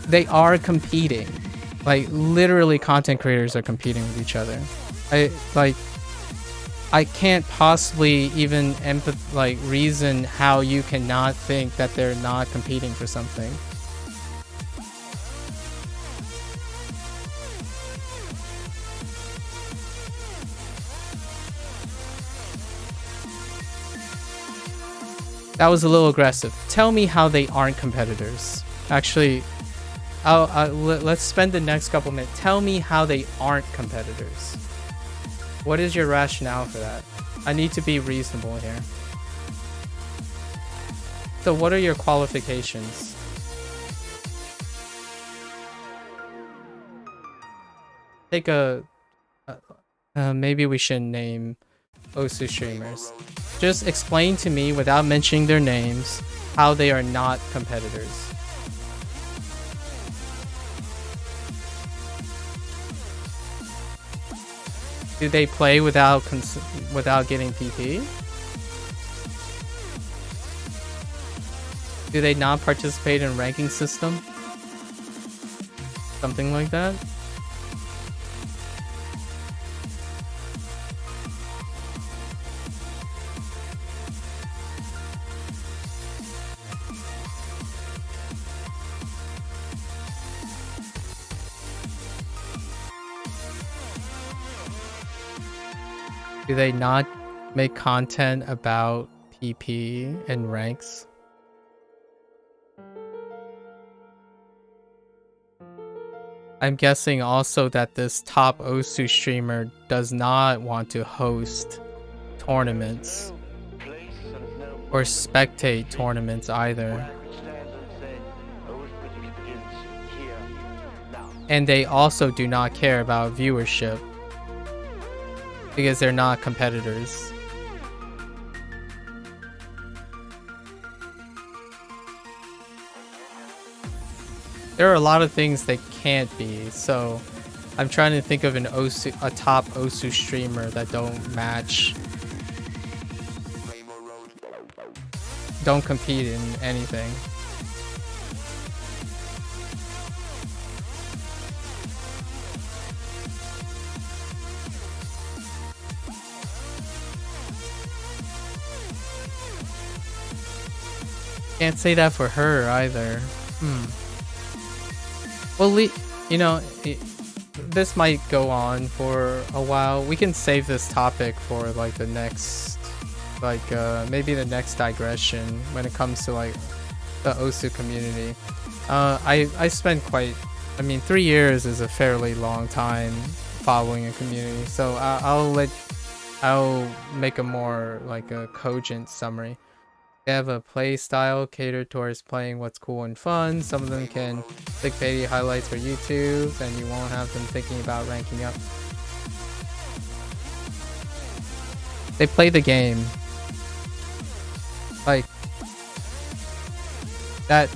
Speaker 1: they are competing. Like, literally content creators are competing with each other. I can't possibly even reason how you cannot think that they're not competing for something. That was a little aggressive. Tell me how they aren't competitors. Actually, let's spend the next couple minutes. Tell me how they aren't competitors. What is your rationale for that? I need to be reasonable here. So what are your qualifications? Take maybe we should name OSU streamers. Just explain to me, without mentioning their names, how they are not competitors. Do they play without getting PP? Do they not participate in ranking system? Something like that? Do they not make content about PP and ranks? I'm guessing also that this top Osu streamer does not want to host tournaments or spectate tournaments either. And they also do not care about viewership because they're not competitors. There are a lot of things they can't be, so I'm trying to think of a top Osu streamer that don't match, don't compete in anything. Can't say that for her either. Well, you know, this might go on for a while. We can save this topic for like the next, like maybe the next digression when it comes to like the Osu community. I spent 3 years is a fairly long time following a community, so I'll make a more like a cogent summary. They have a play style catered towards playing what's cool and fun. Some of them can clickbaity highlights for YouTube, and you won't have them thinking about ranking up. They play the game. Like, that,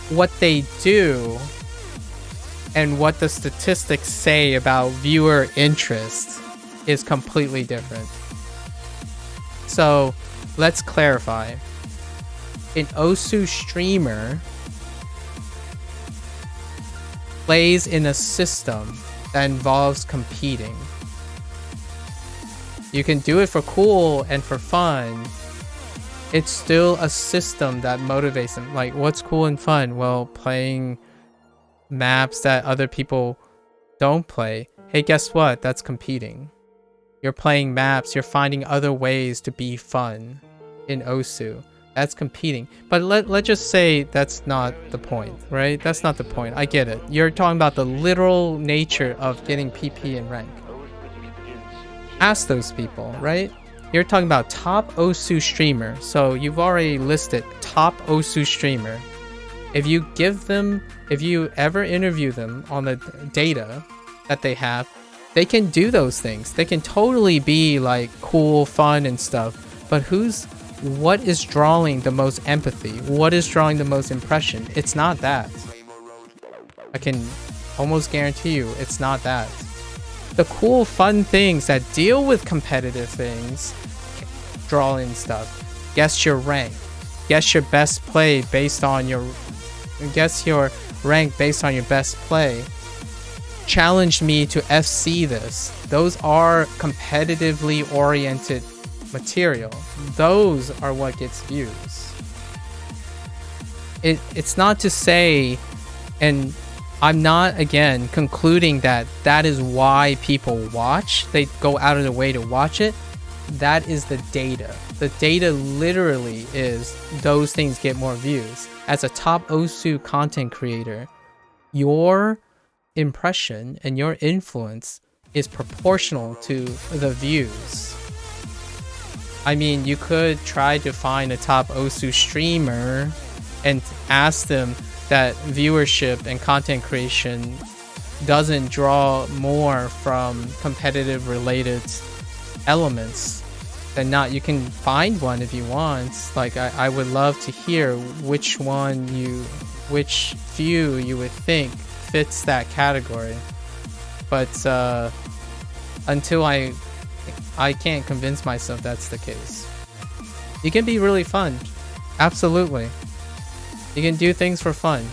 Speaker 1: what they do and what the statistics say about viewer interest is completely different. So, let's clarify. An Osu streamer plays in a system that involves competing. You can do it for cool and for fun. It's still a system that motivates them. Like, what's cool and fun? Well, playing maps that other people don't play. Hey, guess what? That's competing. You're playing maps, you're finding other ways to be fun in Osu. That's competing. But let's just say that's not the point, right? That's not the point. I get it. You're talking about the literal nature of getting PP and rank. Ask those people, right? You're talking about top Osu streamer. So you've already listed top Osu streamer. If you ever interview them on the data that they have, they can do those things. They can totally be like cool, fun and stuff. But what is drawing the most empathy? What is drawing the most impression? It's not that. I can almost guarantee you it's not that. The cool, fun things that deal with competitive things draw in stuff. Guess your rank. Guess your best play based on your... Guess your rank based on your best play. Challenged me to FC this. Those are competitively oriented material. Those are what gets views. It's not to say, and I'm not again concluding that is why people watch. They go out of their way to watch it. That is the data. The data literally is those things get more views. As a top Osu content creator, your impression and your influence is proportional to the views. I mean, you could try to find a top Osu streamer and ask them that viewership and content creation doesn't draw more from competitive related elements than not. You can find one if you want. Like, I would love to hear which few you would think fits that category, but until I can't convince myself that's the case. You can be really fun, absolutely. You can do things for fun.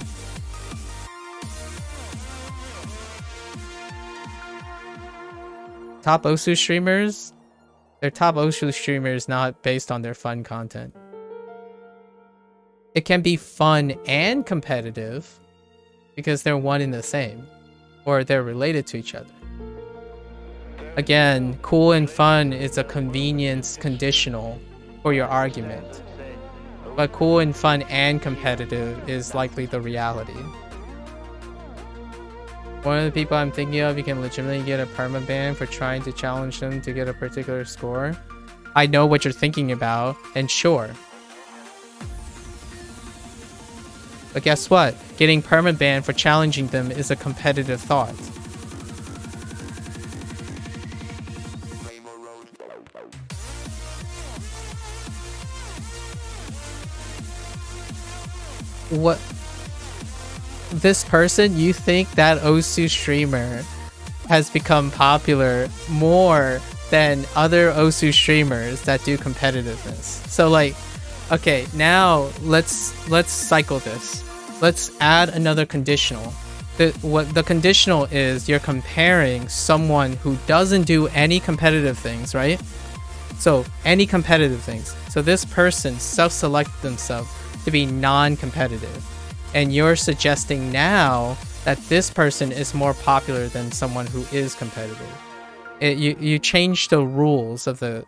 Speaker 1: Top Osu streamers, they're top Osu streamers not based on their fun content. It can be fun and competitive because they're one and the same, or they're related to each other. Again, cool and fun is a convenience conditional for your argument. But cool and fun and competitive is likely the reality. One of the people I'm thinking of, you can legitimately get a permaban for trying to challenge them to get a particular score. I know what you're thinking about, and sure. But guess what? Getting permaban for challenging them is a competitive thought. What? This person, you think that Osu streamer has become popular more than other Osu streamers that do competitiveness. So like, okay, now let's cycle this. Let's add another conditional. The conditional is you're comparing someone who doesn't do any competitive things, right? So any competitive things. So this person self-selected themselves to be non-competitive. And you're suggesting now that this person is more popular than someone who is competitive. You change the rules of the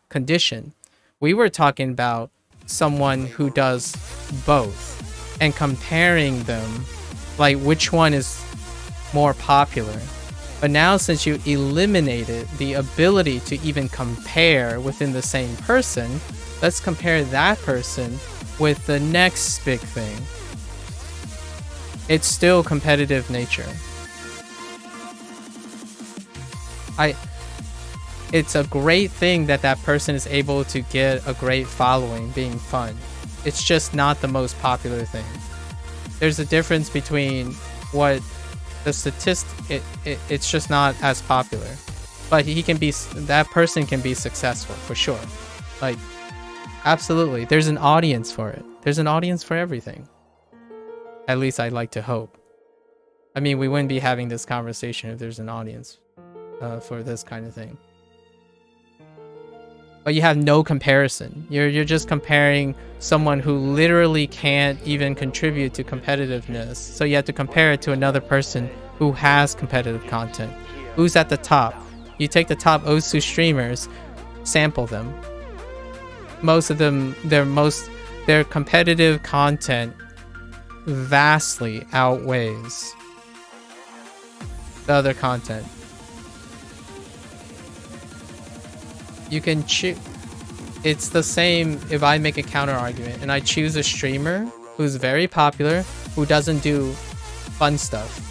Speaker 1: condition. We were talking about someone who does both and comparing them, like which one is more popular. But now since you eliminated the ability to even compare within the same person, let's compare that person with the next big thing. It's still competitive nature. It's a great thing that that person is able to get a great following being fun. It's just not the most popular thing. There's a difference between what the statistic, it's just not as popular. But that person can be successful for sure. Like, absolutely. There's an audience for it. There's an audience for everything. At least I'd like to hope. I mean, we wouldn't be having this conversation if there's an audience for this kind of thing. But you have no comparison. You're just comparing someone who literally can't even contribute to competitiveness. So you have to compare it to another person who has competitive content. Who's at the top? You take the top Osu streamers, sample them. Most of them, their competitive content vastly outweighs the other content. You can choose. It's the same if I make a counter argument and I choose a streamer who's very popular, who doesn't do fun stuff.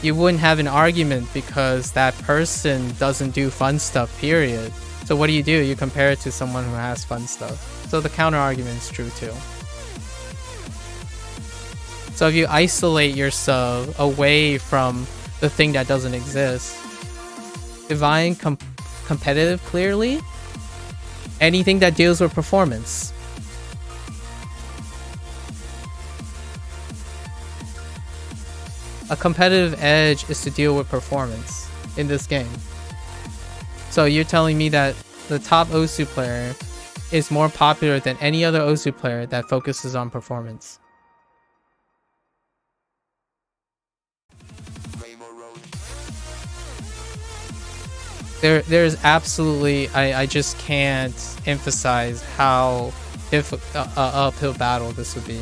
Speaker 1: You wouldn't have an argument because that person doesn't do fun stuff, period. So what do? You compare it to someone who has fun stuff. So the counter argument is true too. So if you isolate yourself away from the thing that doesn't exist, divine competitive clearly, anything that deals with performance. A competitive edge is to deal with performance in this game. So you're telling me that the top Osu player is more popular than any other Osu player that focuses on performance. There's absolutely, I just can't emphasize how uphill battle this would be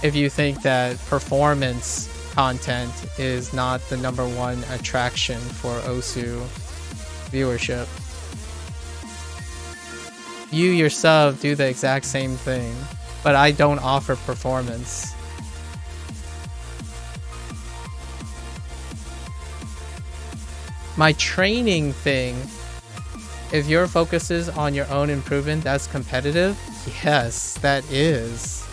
Speaker 1: if you think that performance content is not the #1 attraction for Osu viewership. You yourself do the exact same thing, but I don't offer performance. My training thing, if your focus is on your own improvement, that's competitive? Yes, that is.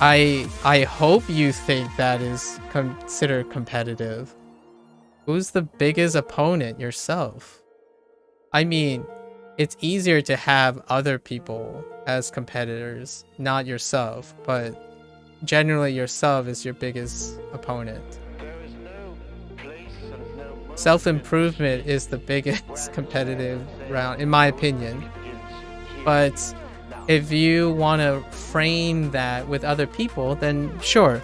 Speaker 1: I hope you think that is considered competitive. Who's the biggest opponent? Yourself. I mean, it's easier to have other people as competitors, not yourself, but generally yourself is your biggest opponent. Self-improvement is the biggest competitive round, in my opinion. But if you want to frame that with other people, then sure.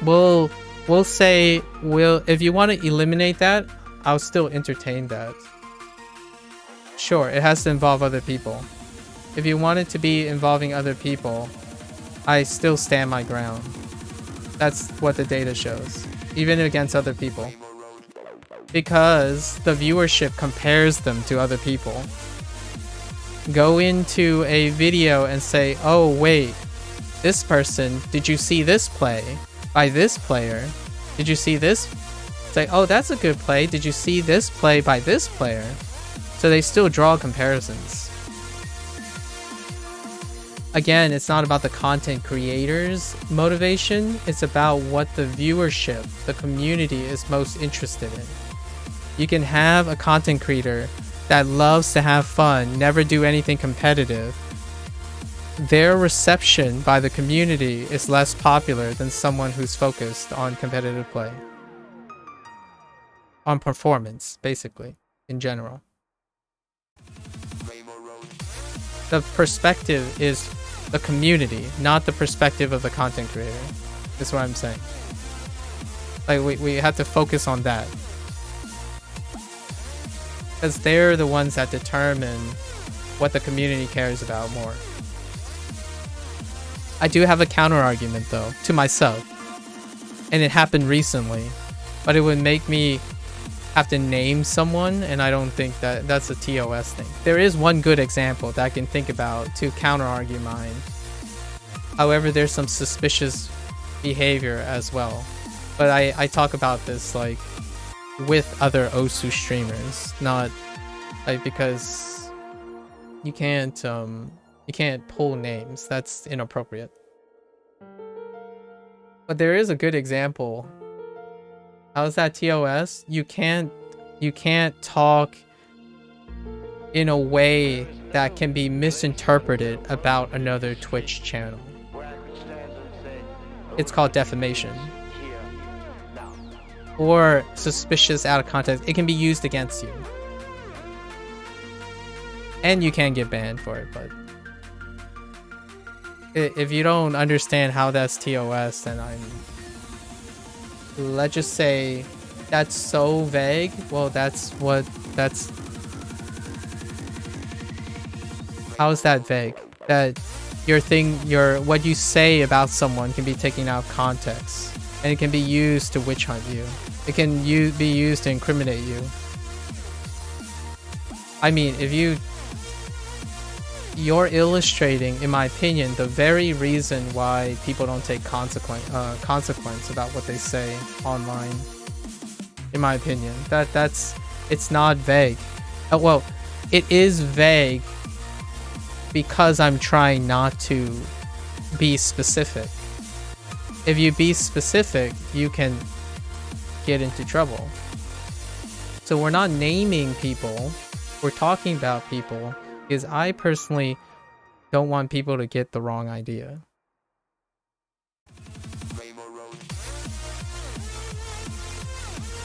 Speaker 1: We'll we'll say if you want to eliminate that, I'll still entertain that. Sure, it has to involve other people. If you want it to be involving other people, I still stand my ground. That's what the data shows, even against other people. Because the viewership compares them to other people. Go into a video and say, oh wait, this person, did you see this play by this player? Did you see this? Say, oh, that's a good play. Did you see this play by this player? So they still draw comparisons. Again, it's not about the content creator's motivation. It's about what the viewership, the community is most interested in. You can have a content creator that loves to have fun, never do anything competitive. Their reception by the community is less popular than someone who's focused on competitive play. On performance, basically, in general. The perspective is the community, not the perspective of the content creator. That's what I'm saying. Like, we have to focus on that. Because they're the ones that determine what the community cares about more. I do have a counter argument though, to myself. And it happened recently. But it would make me have to name someone, and I don't think that that's a TOS thing. There is one good example that I can think about to counter argue mine. However, there's some suspicious behavior as well. But I talk about this like with other Osu streamers, not like because you can't pull names. That's inappropriate. But there is a good example. How's that TOS? You can't talk in a way that can be misinterpreted about another Twitch channel. It's called defamation. Or suspicious out of context. It can be used against you. And you can get banned for it, but if you don't understand how that's TOS, then let's just say that's so vague. Well, how is that vague? That what you say about someone can be taken out of context. And it can be used to witch hunt you. It can be used to incriminate you. I mean, if you're illustrating, in my opinion, the very reason why people don't take consequence about what they say online. In my opinion, it's not vague. Well, it is vague because I'm trying not to be specific. If you be specific, you can get into trouble. So we're not naming people, we're talking about people, because I personally don't want people to get the wrong idea.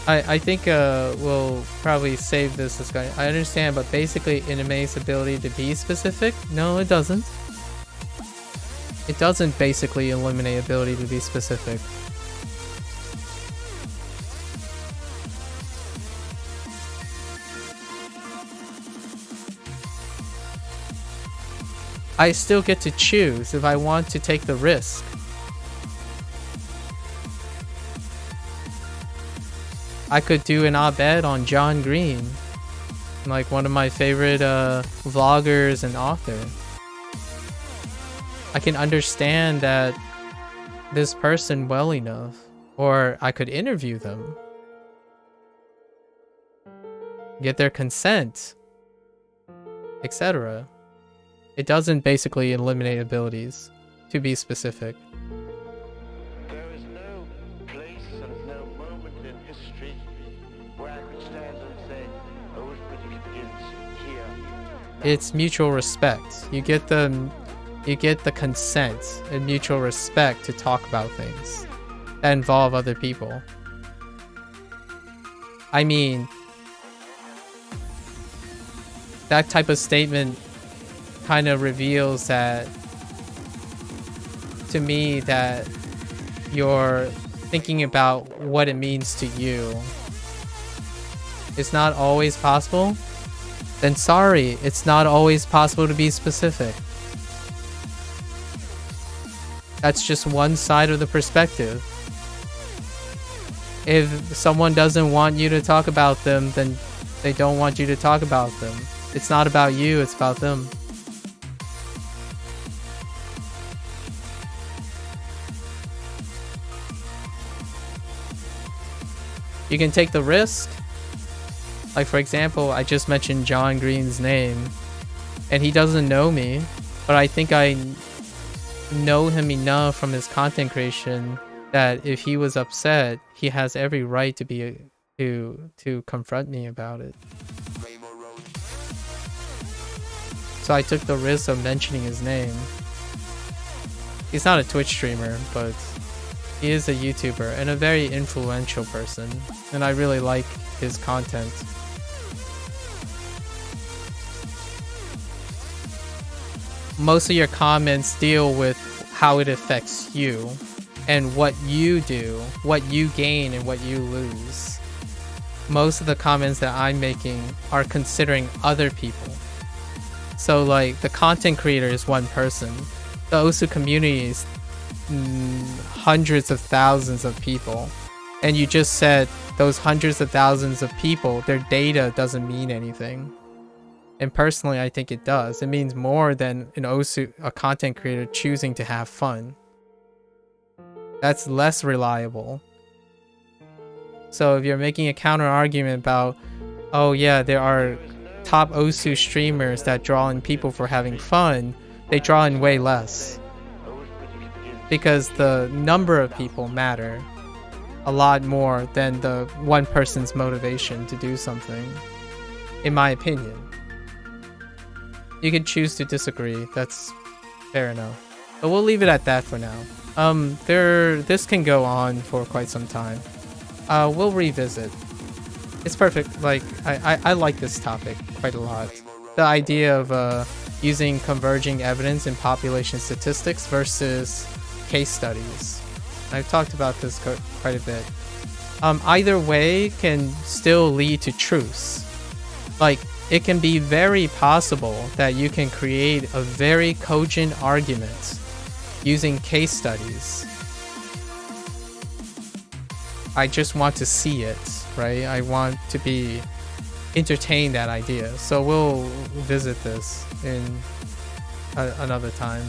Speaker 1: I think we'll probably save this discussion. I understand, but basically anime's ability to be specific? No, it doesn't. It doesn't basically eliminate ability to be specific. I still get to choose if I want to take the risk. I could do an op-ed on John Green, like one of my favorite vloggers and author. I can understand that this person well enough, or I could interview them, get their consent, etc. It doesn't basically eliminate abilities, to be specific.
Speaker 2: There is no place and no moment in history where I could stand and say, arithmetic begins here.
Speaker 1: It's mutual respect. You get the consent and mutual respect to talk about things that involve other people. I mean, that type of statement kind of reveals that to me that you're thinking about what it means to you is not always possible, then sorry, it's not always possible to be specific. That's just one side of the perspective. If someone doesn't want you to talk about them, then they don't want you to talk about them. It's not about you, it's about them. You can take the risk. Like, for example, I just mentioned John Green's name, and he doesn't know me, but I think I know him enough from his content creation that if he was upset, he has every right to be to confront me about it. So I took the risk of mentioning his name. He's not a Twitch streamer, but he is a YouTuber and a very influential person, and I really like his content. Most of your comments deal with how it affects you and what you do, what you gain and what you lose. Most of the comments that I'm making are considering other people. So like, the content creator is one person. The OSU community is hundreds of thousands of people. And you just said those hundreds of thousands of people, their data doesn't mean anything. And personally, I think it does. It means more than a content creator choosing to have fun. That's less reliable. So if you're making a counter argument about, oh yeah, there are top OSU streamers that draw in people for having fun, they draw in way less. Because the number of people matter a lot more than the one person's motivation to do something, in my opinion. You can choose to disagree, that's fair enough. But we'll leave it at that for now. This can go on for quite some time. We'll revisit. It's perfect. Like, I like this topic quite a lot. The idea of using converging evidence in population statistics versus case studies. I've talked about this quite a bit. Either way can still lead to truths. Like, it can be very possible that you can create a very cogent argument using case studies. I just want to see it, right? I want to be entertain that idea. So we'll visit this in another time.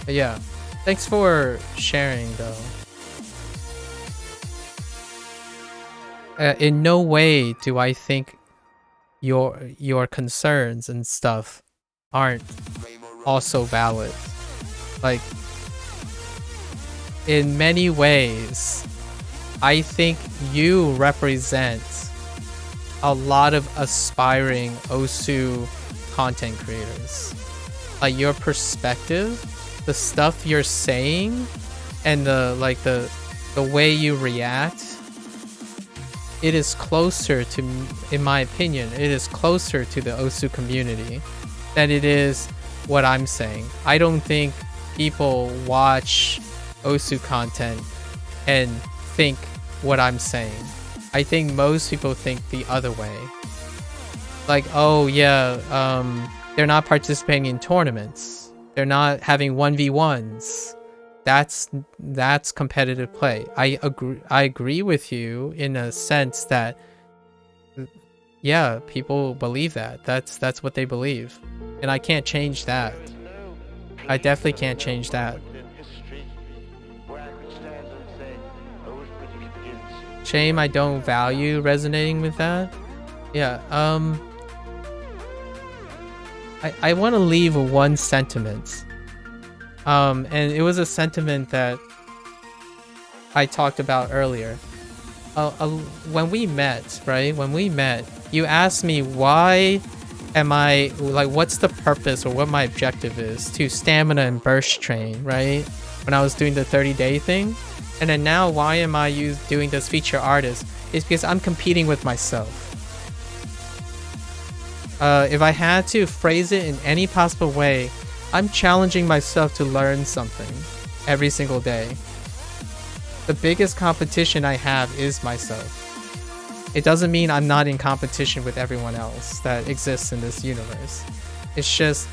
Speaker 1: But yeah, thanks for sharing though. In no way do I think your concerns and stuff aren't also valid. Like, in many ways, I think you represent a lot of aspiring OSU content creators. Like, your perspective, the stuff you're saying, and the way you react, it is closer to, in my opinion, it is closer to the OSU community than it is what I'm saying. I don't think people watch OSU content and think what I'm saying. I think most people think the other way. Like, oh yeah, they're not participating in tournaments. They're not having 1v1s. That's competitive play. I agree with you in a sense that, yeah, people believe that. That's what they believe. And I can't change that. I definitely can't change that. Shame I don't value resonating with that. Yeah, I want to leave one sentiment. And it was a sentiment that I talked about earlier. When we met, right? When we met, you asked me why am I, like, what's the purpose or what my objective is to stamina and burst train, right? When I was doing the 30-day thing. And then now, why am I doing this feature artist? It's because I'm competing with myself. If I had to phrase it in any possible way, I'm challenging myself to learn something. every single day. The biggest competition I have is myself. It doesn't mean I'm not in competition with everyone else that exists in this universe. It's just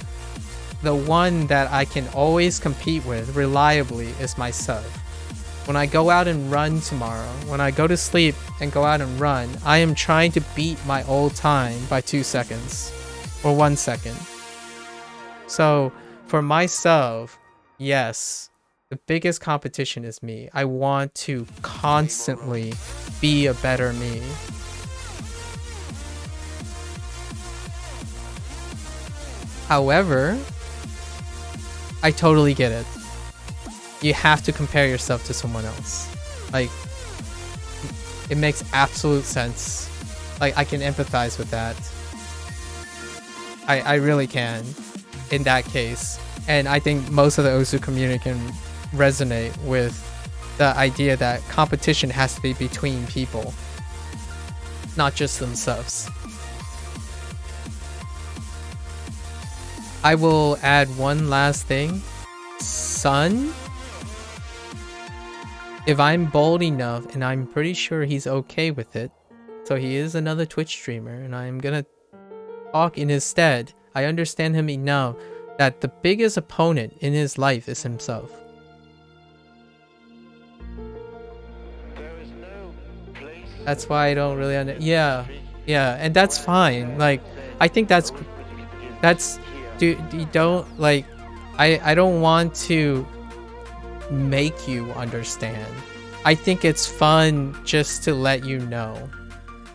Speaker 1: the one that I can always compete with reliably is myself. When I go out and run tomorrow, when I go to sleep and go out and run, I am trying to beat my old time by 2 seconds or 1 second. So for myself, yes, the biggest competition is me. I want to constantly be a better me. However, I totally get it. You have to compare yourself to someone else. Like, it makes absolute sense. Like, I can empathize with that. I really can in that case. And I think most of the Osu community can resonate with the idea that competition has to be between people, not just themselves. I will add one last thing. Sun, if I'm bold enough, and I'm pretty sure he's okay with it, so he is another Twitch streamer, and I'm gonna talk in his stead. I understand him enough that the biggest opponent in his life is himself. That's why I don't really yeah, and that's fine. Like, I think that's you don't, like, I don't want to make you understand. I think it's fun just to let you know.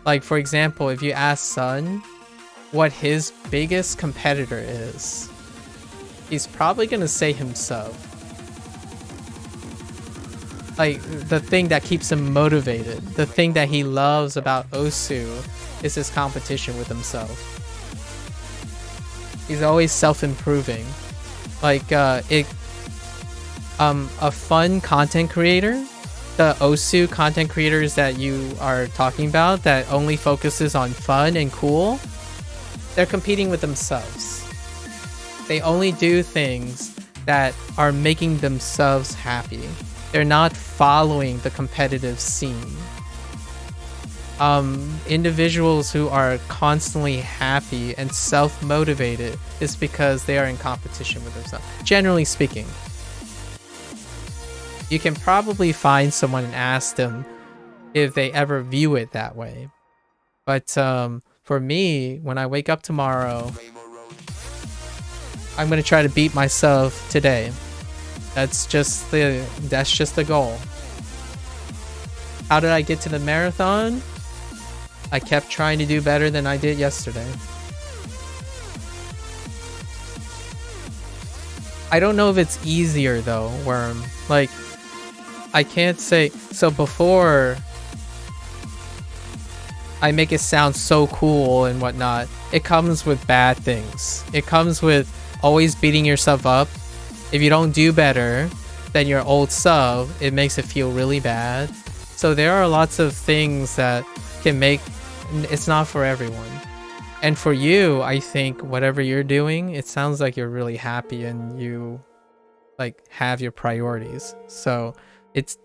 Speaker 1: Like, for example, if you ask Sun what his biggest competitor is, he's probably gonna say himself. Like, the thing that keeps him motivated, the thing that he loves about Osu is his competition with himself. He's always self-improving. Like, a fun content creator, the Osu content creators that you are talking about that only focuses on fun and cool, they're competing with themselves. They only do things that are making themselves happy. They're not following the competitive scene. Individuals who are constantly happy and self-motivated is because they are in competition with themselves. Generally speaking, you can probably find someone and ask them if they ever view it that way. But for me, when I wake up tomorrow, I'm gonna try to beat myself today. That's just the goal. How did I get to the marathon? I kept trying to do better than I did yesterday. I don't know if it's easier though, Worm. Like, I can't say. So before, I make it sound so cool and whatnot. It comes with bad things. It comes with always beating yourself up. If you don't do better than your old self, it makes it feel really bad. So there are lots of things that can make, it's not for everyone. And for you, I think whatever you're doing, it sounds like you're really happy and you like have your priorities. So it's,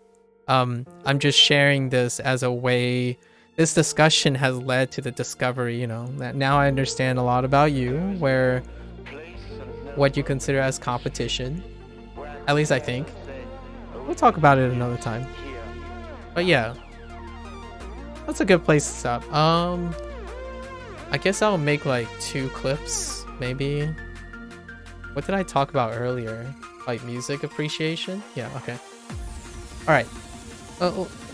Speaker 1: I'm just sharing this as a way. This discussion has led to the discovery, you know, that now I understand a lot about you, where what you consider as competition. At least I think. We'll talk about it another time. But yeah, that's a good place to stop. I guess I'll make like 2 clips, maybe. What did I talk about earlier? Like music appreciation? Yeah, okay. Alright.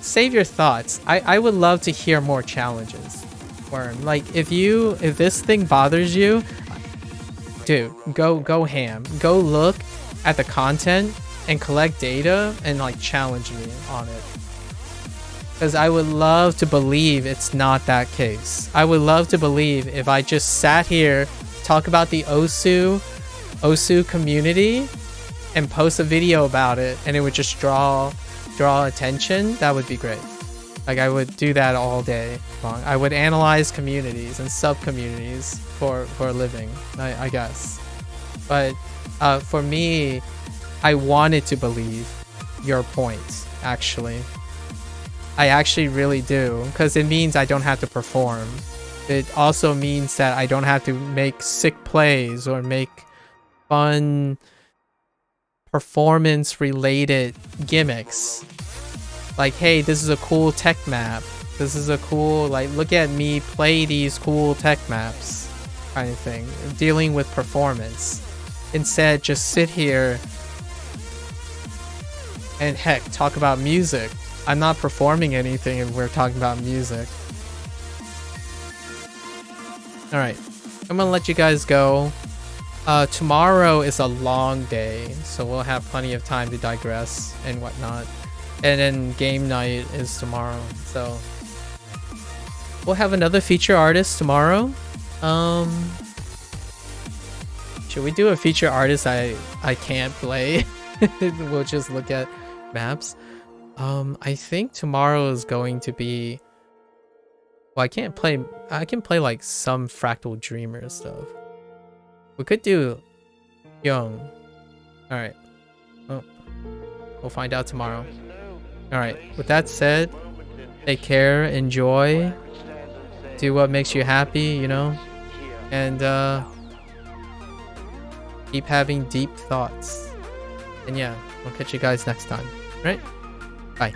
Speaker 1: Save your thoughts. I would love to hear more challenges. Worm. Like, if this thing bothers you, dude, go ham. Go look at the content and collect data and like challenge me on it. Because I would love to believe it's not that case. I would love to believe if I just sat here, talk about the Osu community, and post a video about it, and it would just draw attention, that would be great. Like, I would do that all day long. I would analyze communities and sub-communities for a living, I guess. But for me, I wanted to believe your points, actually. I actually really do, because it means I don't have to perform. It also means that I don't have to make sick plays or make fun performance-related gimmicks. Like, hey, this is a cool tech map. This is a cool, like, look at me play these cool tech maps kind of thing. Dealing with performance. Instead, just sit here and heck, talk about music. I'm not performing anything if we're talking about music. Alright, I'm gonna let you guys go. Tomorrow is a long day, so we'll have plenty of time to digress and whatnot. And then game night is tomorrow, so we'll have another feature artist tomorrow. Should we do a feature artist I can't play? We'll just look at maps. I think tomorrow is going to be, well, I can play like some Fractal Dreamer stuff. We could do Young. Alright. Well, we'll find out tomorrow. Alright, with that said, take care, enjoy, do what makes you happy, you know, and keep having deep thoughts. And yeah, I'll catch you guys next time. Right? Bye.